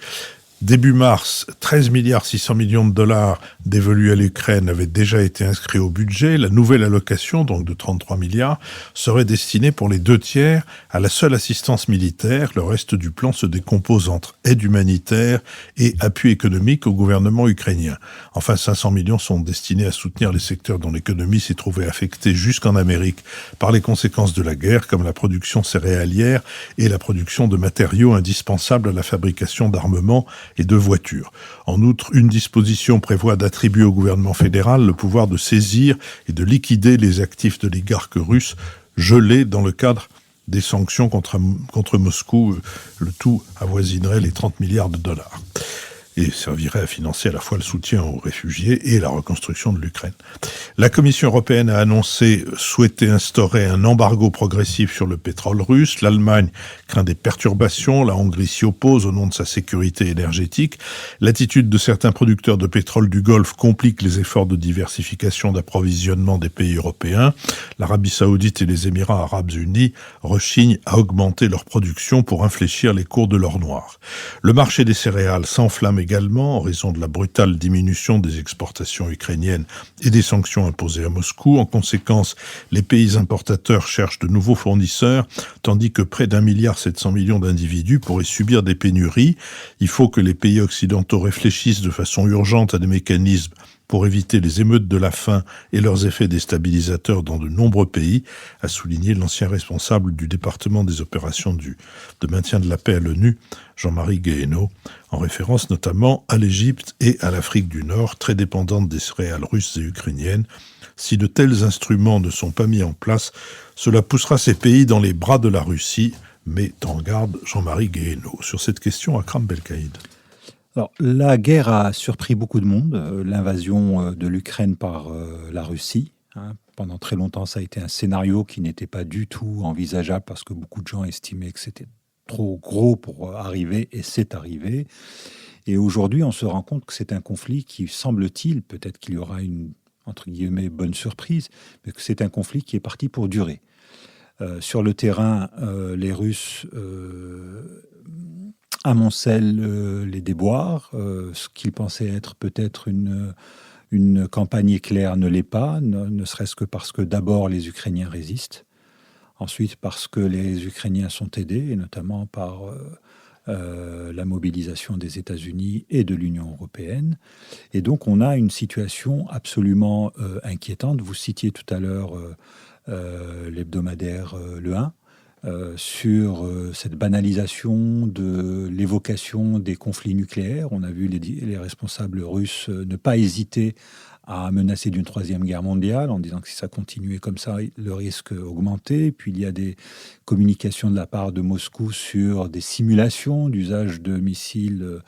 Début mars, 13 milliards 600 millions de dollars dévolus à l'Ukraine avaient déjà été inscrits au budget. La nouvelle allocation, donc de 33 milliards, serait destinée pour les 2/3 à la seule assistance militaire. Le reste du plan se décompose entre aide humanitaire et appui économique au gouvernement ukrainien. Enfin, 500 millions sont destinés à soutenir les secteurs dont l'économie s'est trouvée affectée jusqu'en Amérique par les conséquences de la guerre, comme la production céréalière et la production de matériaux indispensables à la fabrication d'armements et de voitures. En outre, une disposition prévoit d'attribuer au gouvernement fédéral le pouvoir de saisir et de liquider les actifs d'oligarques russes gelés dans le cadre des sanctions contre Moscou. Le tout avoisinerait les 30 milliards de dollars et servirait à financer à la fois le soutien aux réfugiés et la reconstruction de l'Ukraine. La Commission européenne a annoncé souhaiter instaurer un embargo progressif sur le pétrole russe. L'Allemagne craint des perturbations. La Hongrie s'y oppose au nom de sa sécurité énergétique. L'attitude de certains producteurs de pétrole du Golfe complique les efforts de diversification d'approvisionnement des pays européens. L'Arabie saoudite et les Émirats arabes unis rechignent à augmenter leur production pour infléchir les cours de l'or noir. Le marché des céréales s'enflamme également en raison de la brutale diminution des exportations ukrainiennes et des sanctions imposées à Moscou. En conséquence, les pays importateurs cherchent de nouveaux fournisseurs, tandis que près d'1,7 milliard d'individus pourraient subir des pénuries. Il faut que les pays occidentaux réfléchissent de façon urgente à des mécanismes pour éviter les émeutes de la faim et leurs effets déstabilisateurs dans de nombreux pays, a souligné l'ancien responsable du département des opérations de maintien de la paix à l'ONU, Jean-Marie Guéhenno, en référence notamment à l'Égypte et à l'Afrique du Nord, très dépendantes des céréales russes et ukrainiennes. Si de tels instruments ne sont pas mis en place, cela poussera ces pays dans les bras de la Russie, met en garde Jean-Marie Guéhenno. Sur cette question, Akram Belkaïd. Alors, la guerre a surpris beaucoup de monde, l'invasion de l'Ukraine par la Russie. Pendant très longtemps, ça a été un scénario qui n'était pas du tout envisageable parce que beaucoup de gens estimaient que c'était trop gros pour arriver, et c'est arrivé. Et aujourd'hui, on se rend compte que c'est un conflit qui, semble-t-il, peut-être qu'il y aura une, entre guillemets, bonne surprise, mais que c'est un conflit qui est parti pour durer. Sur le terrain, les Russes amoncellent les déboires. Ce qu'ils pensaient être peut-être une campagne éclair ne l'est pas, ne serait-ce que parce que d'abord les Ukrainiens résistent, ensuite parce que les Ukrainiens sont aidés, et notamment par la mobilisation des États-Unis et de l'Union européenne. Et donc on a une situation absolument inquiétante. Vous citiez tout à l'heure l'hebdomadaire Le 1, sur cette banalisation de l'évocation des conflits nucléaires. On a vu les responsables russes ne pas hésiter à menacer d'une troisième guerre mondiale en disant que si ça continuait comme ça, le risque augmentait. Puis il y a des communications de la part de Moscou sur des simulations d'usage de missiles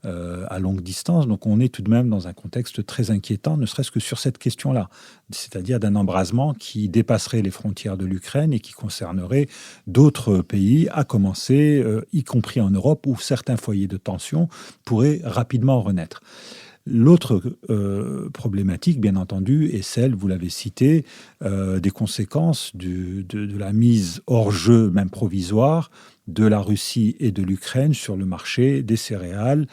à longue distance. Donc on est tout de même dans un contexte très inquiétant, ne serait-ce que sur cette question-là, c'est-à-dire d'un embrasement qui dépasserait les frontières de l'Ukraine et qui concernerait d'autres pays, à commencer, y compris en Europe, où certains foyers de tension pourraient rapidement renaître. L'autre problématique, bien entendu, est celle, vous l'avez cité, des conséquences de la mise hors jeu, même provisoire, de la Russie et de l'Ukraine sur le marché des céréales,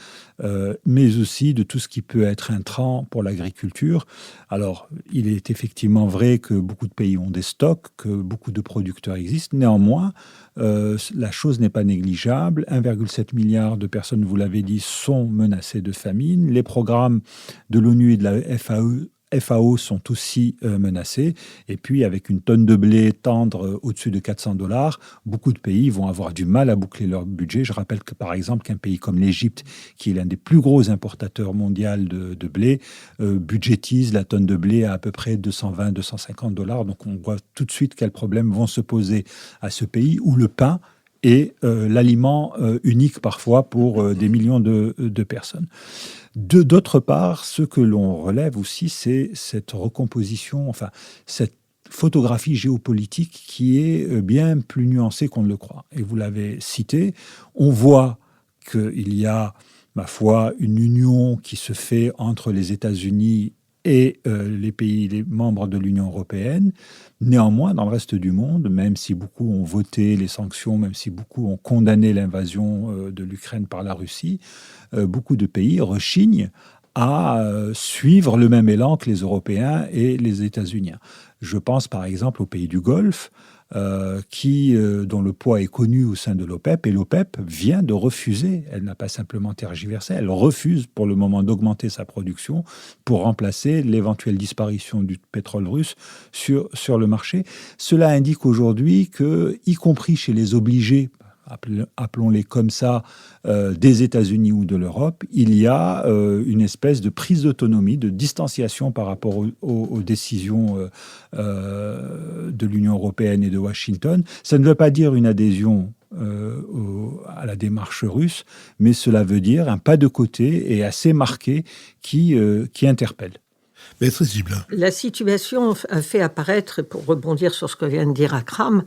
mais aussi de tout ce qui peut être intrant pour l'agriculture. Alors, il est effectivement vrai que beaucoup de pays ont des stocks, que beaucoup de producteurs existent. Néanmoins, la chose n'est pas négligeable. 1,7 milliard de personnes, vous l'avez dit, sont menacées de famine. Les programmes de l'ONU et de la FAO sont aussi menacés. Et puis, avec une tonne de blé tendre au-dessus de $400, beaucoup de pays vont avoir du mal à boucler leur budget. Je rappelle que, par exemple, qu'un pays comme l'Égypte, qui est l'un des plus gros importateurs mondiaux de blé, budgétise la tonne de blé à peu près $220-250. Donc, on voit tout de suite quels problèmes vont se poser à ce pays où le pain est l'aliment unique parfois pour des millions de personnes. D'autre part, ce que l'on relève aussi, c'est cette recomposition, enfin, cette photographie géopolitique qui est bien plus nuancée qu'on ne le croit. Et vous l'avez cité, on voit qu'il y a, ma foi, une union qui se fait entre les États-Unis et les pays, les membres de l'Union européenne. Néanmoins, dans le reste du monde, même si beaucoup ont voté les sanctions, même si beaucoup ont condamné l'invasion de l'Ukraine par la Russie, beaucoup de pays rechignent à suivre le même élan que les Européens et les États-Unis. Je pense par exemple aux pays du Golfe, dont le poids est connu au sein de l'OPEP, et l'OPEP vient de refuser, elle n'a pas simplement tergiversé, elle refuse pour le moment d'augmenter sa production pour remplacer l'éventuelle disparition du pétrole russe sur le marché. Cela indique aujourd'hui que, y compris chez les obligés, appelons-les comme ça, des États-Unis ou de l'Europe, il y a une espèce de prise d'autonomie, de distanciation par rapport aux décisions de l'Union européenne et de Washington. Ça ne veut pas dire une adhésion à la démarche russe, mais cela veut dire un pas de côté et assez marqué qui interpelle. Béatrice Gibelin. La situation a fait apparaître, pour rebondir sur ce que vient de dire Akram,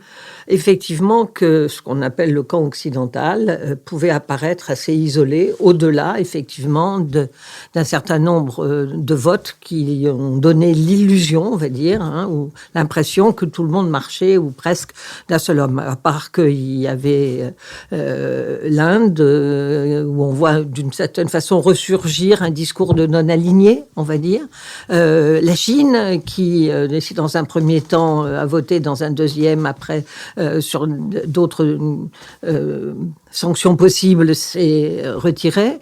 effectivement que ce qu'on appelle le camp occidental pouvait apparaître assez isolé, au-delà effectivement d'un certain nombre de votes qui ont donné l'illusion, on va dire, ou l'impression que tout le monde marchait, ou presque, d'un seul homme. À part qu'il y avait l'Inde, où on voit d'une certaine façon ressurgir un discours de non-aligné, on va dire. La Chine, qui décide dans un premier temps à voter, dans un deuxième, après, sur d'autres sanctions possibles, s'est retirée.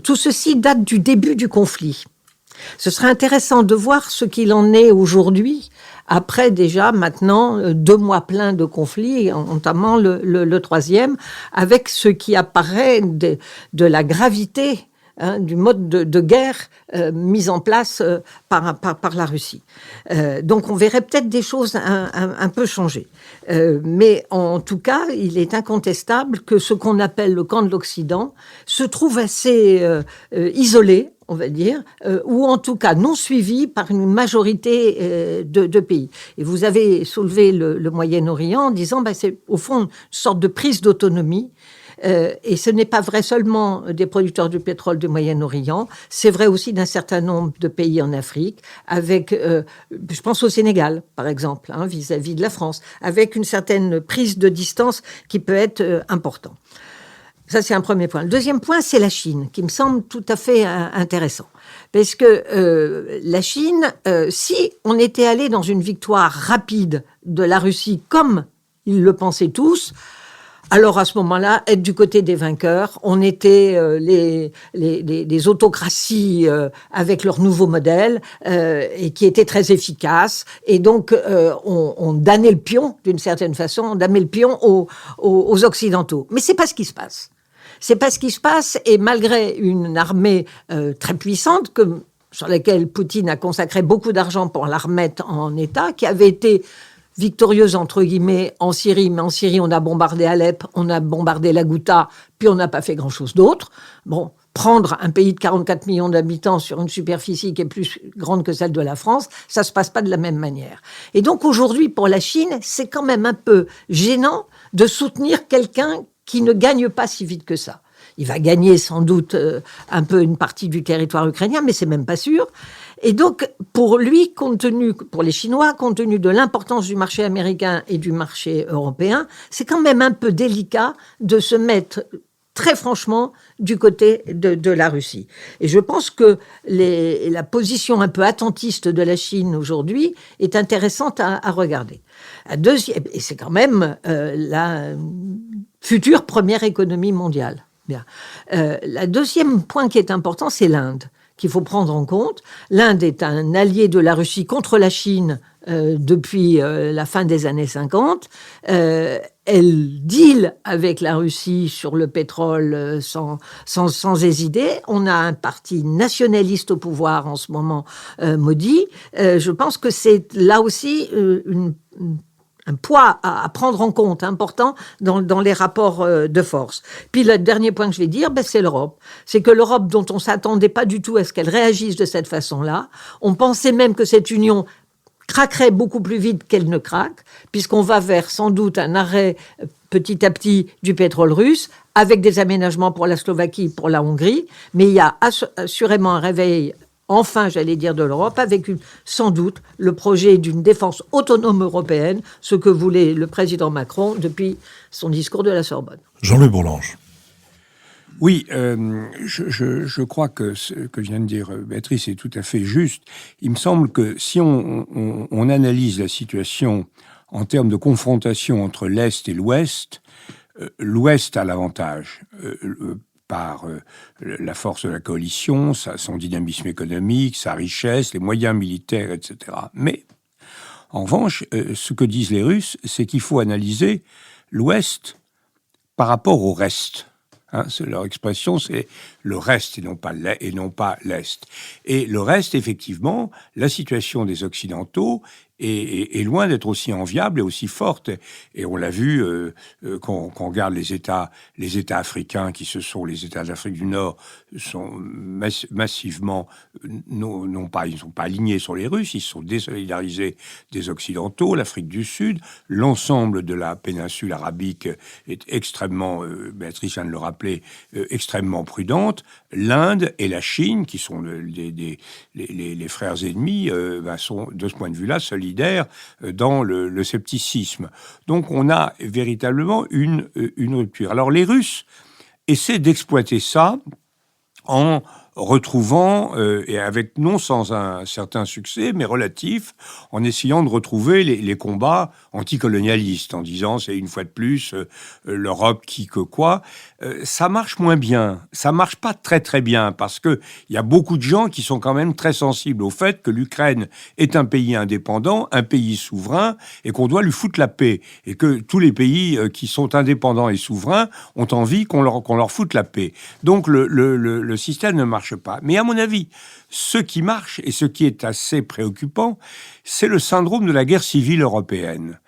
Tout ceci date du début du conflit. Ce serait intéressant de voir ce qu'il en est aujourd'hui, après déjà maintenant 2 mois pleins de conflits, notamment le troisième, avec ce qui apparaît de la gravité du mode de guerre mis en place par la Russie. Donc on verrait peut-être des choses un peu changer. Mais en tout cas, il est incontestable que ce qu'on appelle le camp de l'Occident se trouve assez isolé, on va dire, ou en tout cas non suivi par une majorité de pays. Et vous avez soulevé le Moyen-Orient en disant c'est au fond une sorte de prise d'autonomie Et ce n'est pas vrai seulement des producteurs de pétrole du Moyen-Orient, c'est vrai aussi d'un certain nombre de pays en Afrique, avec, je pense au Sénégal, par exemple, vis-à-vis de la France, avec une certaine prise de distance qui peut être importante. Ça, c'est un premier point. Le deuxième point, c'est la Chine, qui me semble tout à fait intéressant. Parce que la Chine, si on était allé dans une victoire rapide de la Russie, comme ils le pensaient tous, alors à ce moment-là, être du côté des vainqueurs, on était les autocraties avec leur nouveau modèle et qui étaient très efficaces. Et donc, on dannait le pion, d'une certaine façon, on dannait le pion aux Occidentaux. Mais c'est pas ce qui se passe. C'est pas ce qui se passe, et malgré une armée très puissante, sur laquelle Poutine a consacré beaucoup d'argent pour la remettre en état, qui avait été victorieuse, entre guillemets, en Syrie, mais en Syrie, on a bombardé Alep, on a bombardé la Ghouta, puis on n'a pas fait grand-chose d'autre. Bon, prendre un pays de 44 millions d'habitants sur une superficie qui est plus grande que celle de la France, ça se passe pas de la même manière. Et donc aujourd'hui, pour la Chine, c'est quand même un peu gênant de soutenir quelqu'un qui ne gagne pas si vite que ça. Il va gagner sans doute un peu une partie du territoire ukrainien, mais c'est même pas sûr. Et donc, pour lui, pour les Chinois, compte tenu de l'importance du marché américain et du marché européen, c'est quand même un peu délicat de se mettre très franchement du côté de la Russie. Et je pense que la position un peu attentiste de la Chine aujourd'hui est intéressante à regarder. Et c'est quand même la future première économie mondiale. Bien. Le deuxième point qui est important, c'est l'Inde, qu'il faut prendre en compte. L'Inde est un allié de la Russie contre la Chine depuis la fin des années 50. Elle deal avec la Russie sur le pétrole sans hésiter. On a un parti nationaliste au pouvoir en ce moment, Modi. Je pense que c'est là aussi un poids à prendre en compte important dans les rapports de force. Puis le dernier point que je vais dire, c'est l'Europe. C'est que l'Europe, dont on ne s'attendait pas du tout à ce qu'elle réagisse de cette façon-là, on pensait même que cette union craquerait beaucoup plus vite qu'elle ne craque, puisqu'on va vers sans doute un arrêt petit à petit du pétrole russe, avec des aménagements pour la Slovaquie, pour la Hongrie, mais il y a assurément un réveil enfin, j'allais dire, de l'Europe, avec sans doute le projet d'une défense autonome européenne, ce que voulait le président Macron depuis son discours de la Sorbonne. Jean-Louis Bourlanges. Oui, je crois que ce que vient de dire Béatrice est tout à fait juste. Il me semble que si on analyse la situation en termes de confrontation entre l'Est et l'Ouest, l'Ouest a l'avantage par la force de la coalition, son dynamisme économique, sa richesse, les moyens militaires, etc. Mais, en revanche, ce que disent les Russes, c'est qu'il faut analyser l'Ouest par rapport au reste. Leur expression, c'est le reste et non pas l'Est. Et le reste, effectivement, la situation des Occidentaux est loin d'être aussi enviable et aussi forte. Et on l'a vu quand on regarde les États africains qui les États d'Afrique du Nord sont massivement ils sont pas alignés sur les Russes, ils se sont désolidarisés des Occidentaux. L'Afrique du Sud, l'ensemble de la péninsule arabique est extrêmement, Béatrice vient de le rappeler, extrêmement prudente. L'Inde et la Chine, qui sont les frères ennemis, sont de ce point de vue-là solidaires dans le scepticisme. Donc on a véritablement une rupture. Alors les Russes essaient d'exploiter ça en retrouvant, et avec non sans un certain succès, mais relatif, en essayant de retrouver les combats anticolonialistes, en disant c'est une fois de plus l'Europe qui que quoi. Ça marche moins bien, ça marche pas très très bien, parce que il y a beaucoup de gens qui sont quand même très sensibles au fait que l'Ukraine est un pays indépendant, un pays souverain, et qu'on doit lui foutre la paix, et que tous les pays qui sont indépendants et souverains ont envie qu'on leur foute la paix. Donc le système ne marche pas. Mais à mon avis, ce qui marche et ce qui est assez préoccupant, c'est le syndrome de la guerre civile européenne.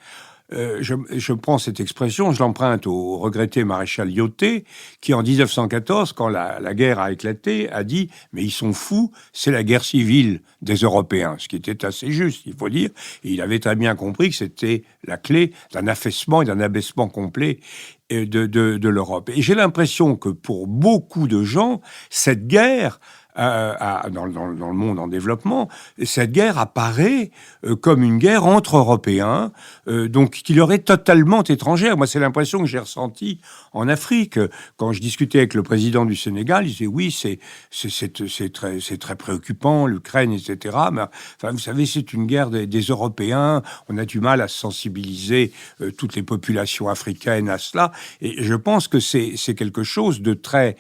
Je prends cette expression, je l'emprunte au regretté maréchal Lyautey, qui en 1914, quand la guerre a éclaté, a dit « mais ils sont fous, c'est la guerre civile des Européens », ce qui était assez juste, il faut dire. Et il avait très bien compris que c'était la clé d'un affaissement et d'un abaissement complet. de l'Europe. Et j'ai l'impression que pour beaucoup de gens, cette guerre, dans le monde en développement, cette guerre apparaît comme une guerre entre Européens, donc qui leur est totalement étrangère. Moi, c'est l'impression que j'ai ressentie en Afrique. Quand je discutais avec le président du Sénégal, il disait oui, c'est très préoccupant, l'Ukraine, etc. Mais enfin, vous savez, c'est une guerre des Européens. On a du mal à sensibiliser toutes les populations africaines à cela. Et je pense que c'est quelque chose de très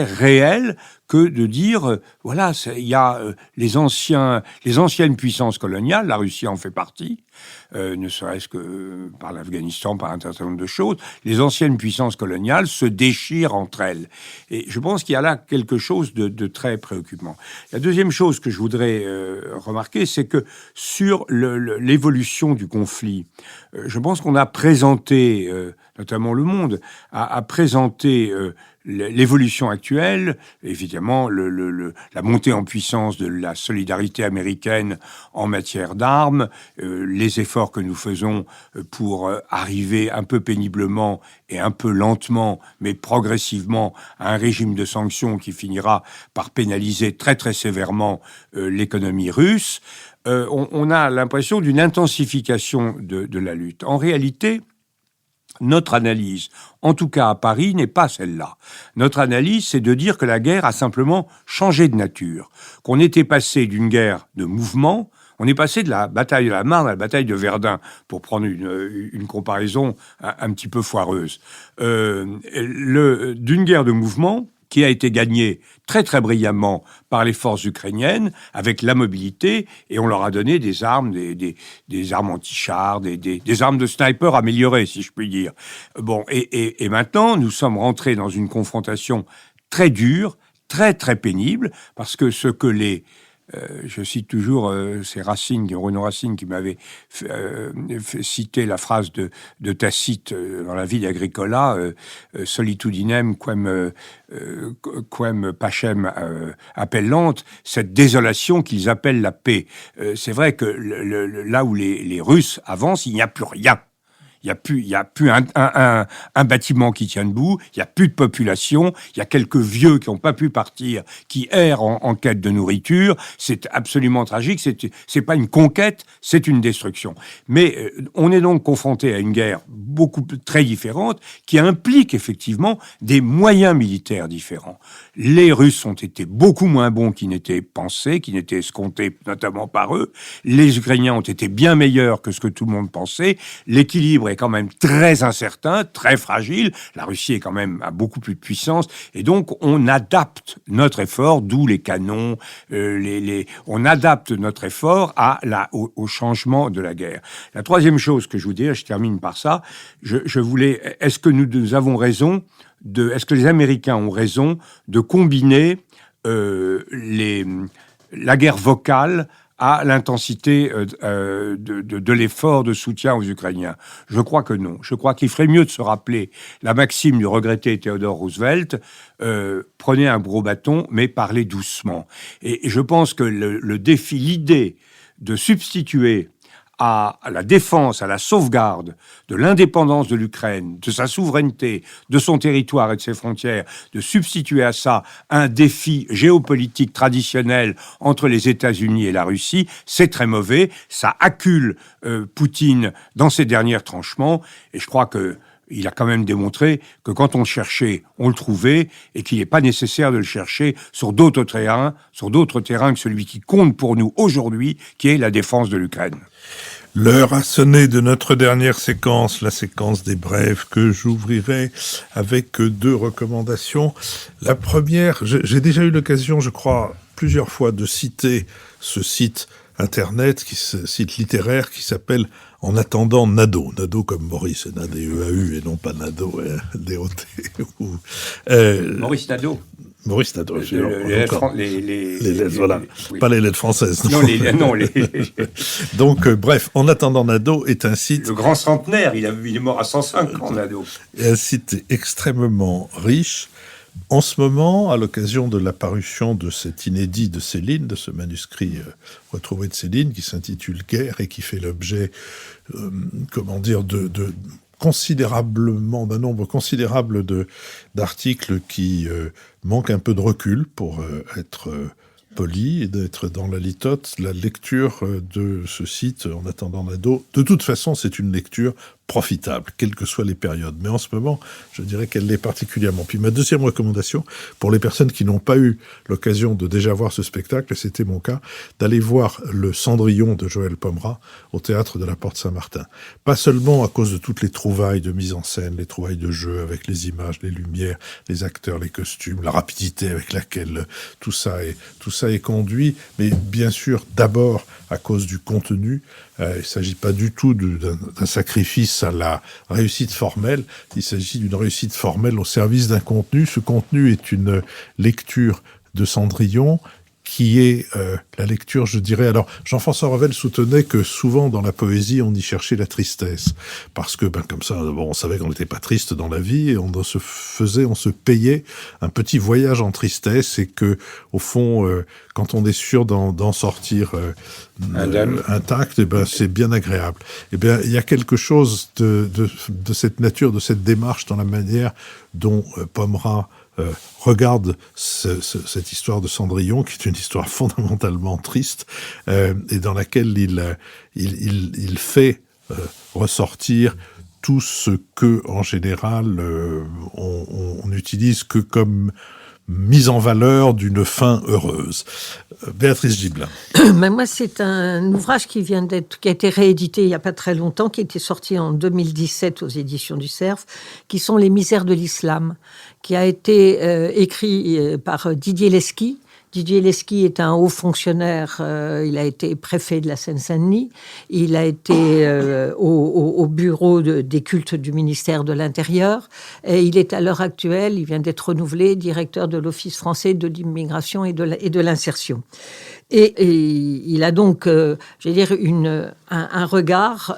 réel, que de dire, voilà, il y a les anciennes puissances coloniales, la Russie en fait partie, ne serait-ce que par l'Afghanistan, par un certain nombre de choses, les anciennes puissances coloniales se déchirent entre elles. Et je pense qu'il y a là quelque chose de très préoccupant. La deuxième chose que je voudrais remarquer, c'est que sur l'évolution du conflit, je pense qu'on a présenté, notamment Le Monde, a présenté l'évolution actuelle, évidemment la montée en puissance de la solidarité américaine en matière d'armes, les efforts que nous faisons pour arriver un peu péniblement et un peu lentement, mais progressivement, à un régime de sanctions qui finira par pénaliser très très sévèrement l'économie russe. On a l'impression d'une intensification de la lutte. En réalité, notre analyse, en tout cas à Paris, n'est pas celle-là. Notre analyse, c'est de dire que la guerre a simplement changé de nature, qu'on était passé d'une guerre de mouvement, on est passé de la bataille de la Marne à la bataille de Verdun, pour prendre une comparaison un petit peu foireuse. D'une guerre de mouvement qui a été gagnée très très brillamment par les forces ukrainiennes, avec la mobilité, et on leur a donné des armes, des armes anti-chars, des armes de sniper améliorées, si je puis dire. Bon, et maintenant, nous sommes rentrés dans une confrontation très dure, très très pénible, parce que ce que je cite toujours, c'est Renaud Racine qui m'avait fait citer la phrase de Tacite dans la vie d'Agricola, solitudinem quem pacem appellant, cette désolation qu'ils appellent la paix. C'est vrai que là où les Russes avancent, il n'y a plus rien. Il y a plus un bâtiment qui tient debout, il y a plus de population, il y a quelques vieux qui n'ont pas pu partir, qui errent en quête de nourriture. C'est absolument tragique. C'est pas une conquête, c'est une destruction. Mais on est donc confronté à une guerre très différente, qui implique effectivement des moyens militaires différents. Les Russes ont été beaucoup moins bons qu'ils n'étaient pensés, qu'ils n'étaient escomptés, notamment par eux. Les Ukrainiens ont été bien meilleurs que ce que tout le monde pensait. L'équilibre est quand même très incertain, très fragile. La Russie est quand même a beaucoup plus de puissance, et donc on adapte notre effort, d'où les canons. On adapte notre effort au changement de la guerre. La troisième chose que je vous dis, je termine par ça. Est-ce que nous avons raison est-ce que les Américains ont raison de combiner la guerre vocale à l'intensité de l'effort de soutien aux Ukrainiens? Je crois que non. Je crois qu'il ferait mieux de se rappeler la maxime du regretté Theodore Roosevelt, prenez un gros bâton, mais parlez doucement. Et je pense que le défi, l'idée de substituer à la défense, à la sauvegarde de l'indépendance de l'Ukraine, de sa souveraineté, de son territoire et de ses frontières, de substituer à ça un défi géopolitique traditionnel entre les États-Unis et la Russie, c'est très mauvais. Ça accule Poutine dans ses derniers tranchements, et je crois qu'il a quand même démontré que quand on le cherchait, on le trouvait, et qu'il n'est pas nécessaire de le chercher sur d'autres terrains que celui qui compte pour nous aujourd'hui, qui est la défense de l'Ukraine. L'heure a sonné de notre dernière séquence, la séquence des brèves, que j'ouvrirai avec 2 recommandations. La première, j'ai déjà eu l'occasion, je crois, plusieurs fois de citer ce site internet, site littéraire qui s'appelle En attendant Nadeau. Nadeau comme Maurice, N-A-D-E-A-U, et non pas Nadeau, D-O-T. Maurice Nadeau. Maurice Nadeau. Les lettres, voilà. Oui. Pas les lettres françaises. Non, Donc, bref, En attendant Nadeau est un site... Le grand centenaire, il est mort à 105 ans, Nadeau. Un site extrêmement riche. En ce moment, à l'occasion de la parution de cet inédit de Céline, de ce manuscrit retrouvé de Céline, qui s'intitule Guerre et qui fait l'objet, d'un nombre considérable d'articles qui manquent un peu de recul pour être poli et d'être dans la litote. La lecture de ce site, En attendant Nado, de toute façon, c'est une lecture profitable, quelles que soient les périodes. Mais en ce moment, je dirais qu'elle l'est particulièrement. Puis ma deuxième recommandation, pour les personnes qui n'ont pas eu l'occasion de déjà voir ce spectacle, et c'était mon cas, d'aller voir le Cendrillon de Joël Pomera au Théâtre de la Porte Saint-Martin. Pas seulement à cause de toutes les trouvailles de mise en scène, les trouvailles de jeu avec les images, les lumières, les acteurs, les costumes, la rapidité avec laquelle tout ça est conduit, mais bien sûr d'abord à cause du contenu. Il ne s'agit pas du tout d'un sacrifice à la réussite formelle, il s'agit d'une réussite formelle au service d'un contenu. Ce contenu est une lecture de Cendrillon qui est la lecture, je dirais... Alors, Jean-François Revel soutenait que souvent, dans la poésie, on y cherchait la tristesse. Parce que, comme ça, on savait qu'on n'était pas triste dans la vie, et on se payait un petit voyage en tristesse, et que, au fond, quand on est sûr d'en sortir intact, c'est bien agréable. Il y a quelque chose de cette nature, de cette démarche dans la manière dont Pomera regarde cette histoire de Cendrillon, qui est une histoire fondamentalement triste, et dans laquelle il fait ressortir tout ce que, en général, on n'utilise que comme mise en valeur d'une fin heureuse. Béatrice Gibelin. Moi, c'est un ouvrage qui a été réédité il n'y a pas très longtemps, qui était sorti en 2017 aux éditions du Cerf, qui sont Les misères de l'islam, qui a été écrit par Didier Lesky. Didier Lesky est un haut fonctionnaire, il a été préfet de la Seine-Saint-Denis, il a été au bureau des cultes du ministère de l'Intérieur, et il est à l'heure actuelle, il vient d'être renouvelé, directeur de l'Office français de l'immigration et de l'insertion. Et il a donc, un regard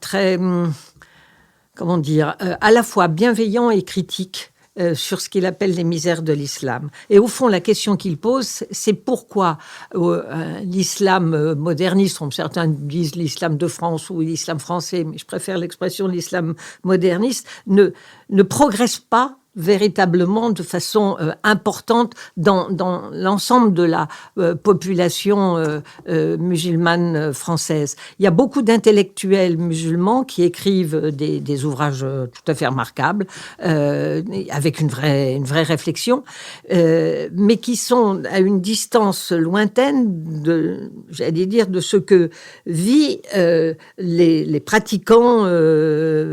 très, à la fois bienveillant et critique sur ce qu'il appelle les misères de l'islam. Et au fond, la question qu'il pose, c'est pourquoi l'islam moderniste, certains disent l'islam de France ou l'islam français, mais je préfère l'expression l'islam moderniste, ne progresse pas véritablement de façon importante dans l'ensemble de la population musulmane française. Il y a beaucoup d'intellectuels musulmans qui écrivent des ouvrages tout à fait remarquables, avec une vraie réflexion, mais qui sont à une distance lointaine de ce que vit les pratiquants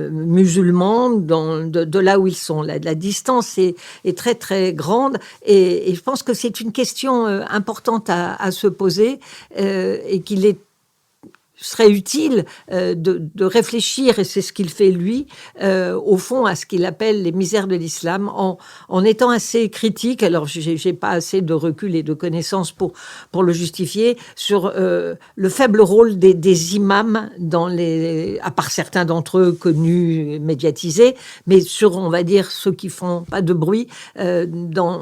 musulmans de là où ils sont. La distance est très très grande, et je pense que c'est une question importante à se poser, et qu'il serait utile de réfléchir, et c'est ce qu'il fait lui, au fond, à ce qu'il appelle les misères de l'islam, en étant assez critique. Alors, j'ai pas assez de recul et de connaissances pour le justifier, sur le faible rôle des imams à part certains d'entre eux connus, médiatisés, mais sur, on va dire, ceux qui font pas de bruit, dans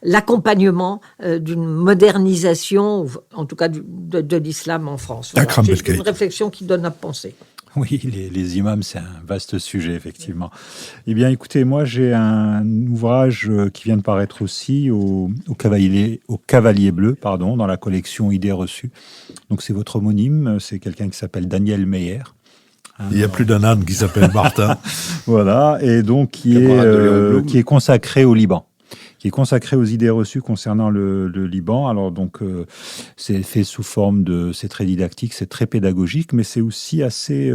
l'accompagnement d'une modernisation, en tout cas de l'islam en France. Voilà. C'est une réflexion qui donne à penser. Oui, les imams, c'est un vaste sujet, effectivement. Eh bien, écoutez, moi, j'ai un ouvrage qui vient de paraître aussi au Cavalier Bleu, dans la collection Idées reçues. Donc, c'est votre homonyme, c'est quelqu'un qui s'appelle Daniel Meyer. Il n'y a plus d'un âne qui s'appelle Martin. Voilà, et donc qui est consacré au Liban. Qui est consacré aux idées reçues concernant le Liban. Alors donc, c'est fait sous forme c'est très didactique, c'est très pédagogique, mais c'est aussi assez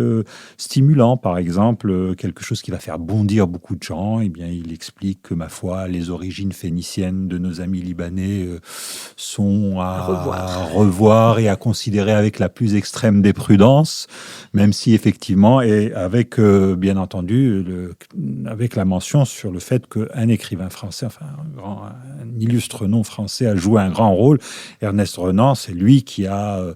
stimulant. Par exemple, quelque chose qui va faire bondir beaucoup de gens. Eh bien, il explique que, ma foi, les origines phéniciennes de nos amis libanais sont à revoir et à considérer avec la plus extrême des prudences, même si effectivement, et avec bien entendu, avec la mention sur le fait qu'un écrivain français, un illustre nom français, a joué un grand rôle. Ernest Renan, c'est lui qui a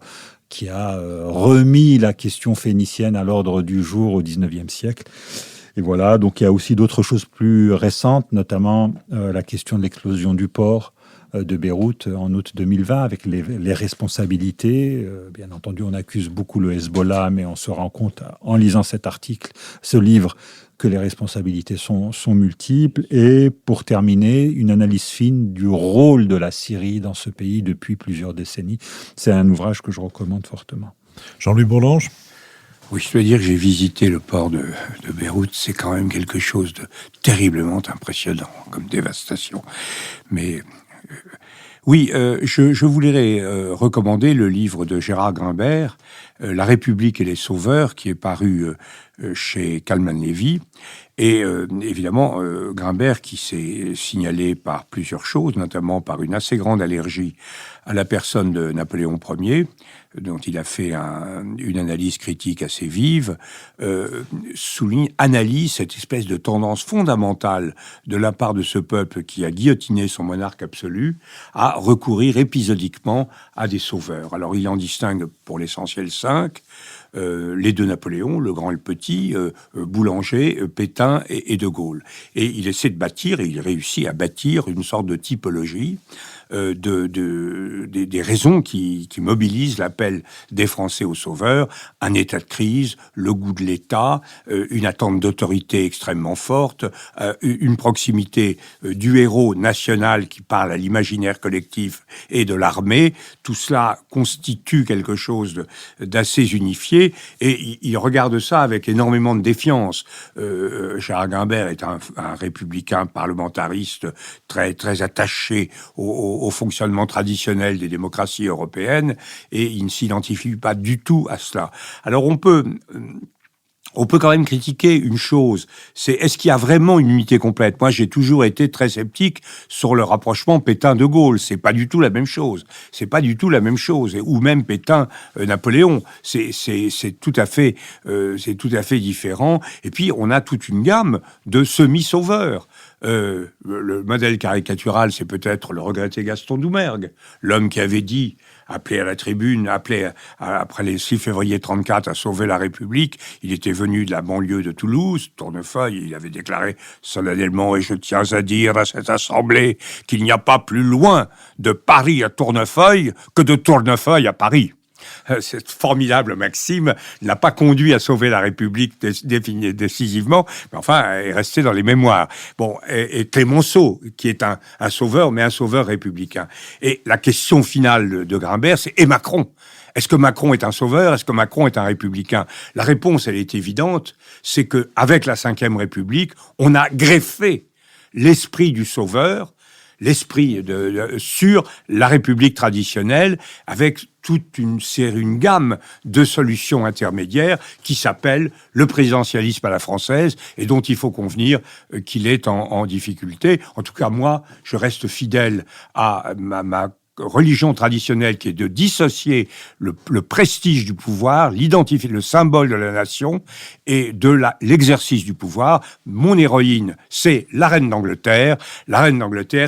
remis la question phénicienne à l'ordre du jour au XIXe siècle. Et voilà, donc il y a aussi d'autres choses plus récentes, notamment la question de l'explosion du port de Beyrouth en août 2020 avec les responsabilités. Bien entendu, on accuse beaucoup le Hezbollah, mais on se rend compte en lisant cet article, ce livre, que les responsabilités sont multiples. Et pour terminer, une analyse fine du rôle de la Syrie dans ce pays depuis plusieurs décennies. C'est un ouvrage que je recommande fortement. Jean-Louis Bourlange? Oui, je dois dire que j'ai visité le port de Beyrouth. C'est quand même quelque chose de terriblement impressionnant comme dévastation. Mais oui, je voudrais recommander le livre de Gérard Grimbert, La République et les Sauveurs, qui est paru chez Kalman Levy. Et évidemment, Grimbert, qui s'est signalé par plusieurs choses, notamment par une assez grande allergie à la personne de Napoléon Ier, dont il a fait une analyse critique assez vive, analyse cette espèce de tendance fondamentale de la part de ce peuple qui a guillotiné son monarque absolu à recourir épisodiquement à des sauveurs. Alors il en distingue pour l'essentiel 5, les deux Napoléon, le grand et le petit, Boulanger, Pétain et De Gaulle. Et il essaie de bâtir, et il réussit à bâtir une sorte de typologie des raisons qui mobilisent l'appel des Français aux sauveurs, un état de crise, le goût de l'État, une attente d'autorité extrêmement forte, une proximité du héros national qui parle à l'imaginaire collectif et de l'armée. Tout cela constitue quelque chose d'assez unifié et il regarde ça avec énormément de défiance. Gérard Grimbert est un républicain parlementariste très, très attaché au fonctionnement traditionnel des démocraties européennes, et il ne s'identifie pas du tout à cela. Alors on peut quand même critiquer une chose, c'est est-ce qu'il y a vraiment une unité complète? Moi, j'ai toujours été très sceptique sur le rapprochement Pétain-De Gaulle. C'est pas du tout la même chose. C'est pas du tout la même chose. Ou même Pétain-Napoléon. C'est tout à fait différent. Et puis, on a toute une gamme de semi-sauveurs. Le modèle caricatural, c'est peut-être le regretté Gaston Doumergue, l'homme qui avait dit, appelé à la tribune, après les 6 février 34 à sauver la République. Il était venu de la banlieue de Toulouse, Tournefeuille, il avait déclaré solennellement, et je tiens à dire à cette assemblée qu'il n'y a pas plus loin de Paris à Tournefeuille que de Tournefeuille à Paris. Cette formidable maxime n'a pas conduit à sauver la République décisivement, mais enfin, est restée dans les mémoires. Bon, et Clémenceau, qui est un sauveur, mais un sauveur républicain. Et la question finale de Grimbert, c'est « Et Macron ?» Est-ce que Macron est un sauveur? Est-ce que Macron est un républicain? La réponse, elle est évidente, c'est qu'avec la Ve République, on a greffé l'esprit du sauveur, l'esprit sur la République traditionnelle, avec toute une gamme de solutions intermédiaires qui s'appelle le présidentialisme à la française et dont il faut convenir qu'il est en difficulté. En tout cas, moi, je reste fidèle à ma religion traditionnelle qui est de dissocier le prestige du pouvoir, l'identifier, le symbole de la nation et de l'exercice du pouvoir. Mon héroïne, c'est la reine d'Angleterre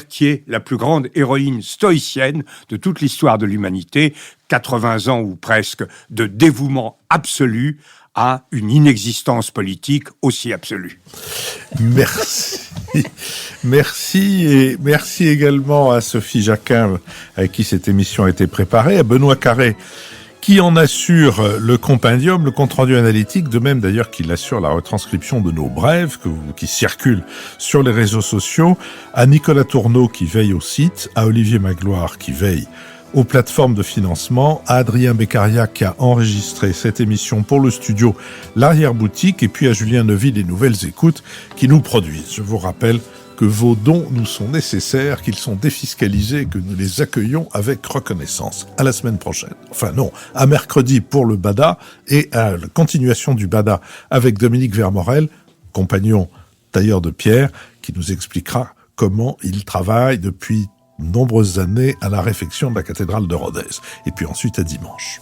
qui est la plus grande héroïne stoïcienne de toute l'histoire de l'humanité, 80 ans ou presque de dévouement absolu à une inexistence politique aussi absolue. Merci. Merci et merci également à Sophie Jacquin avec qui cette émission a été préparée, à Benoît Carré qui en assure le compendium, le compte-rendu analytique, de même d'ailleurs qu'il assure la retranscription de nos brèves qui circulent sur les réseaux sociaux, à Nicolas Tourneau qui veille au site, à Olivier Magloire qui veille aux plateformes de financement, à Adrien Beccaria qui a enregistré cette émission pour le studio L'Arrière-Boutique, et puis à Julien Neuville des Nouvelles Écoutes qui nous produisent. Je vous rappelle que vos dons nous sont nécessaires, qu'ils sont défiscalisés, que nous les accueillons avec reconnaissance. À la semaine prochaine. Enfin non, à mercredi pour le BADA et à la continuation du BADA avec Dominique Vermorel, compagnon tailleur de pierre, qui nous expliquera comment il travaille depuis nombreuses années à la réfection de la cathédrale de Rodez. Et puis ensuite à dimanche.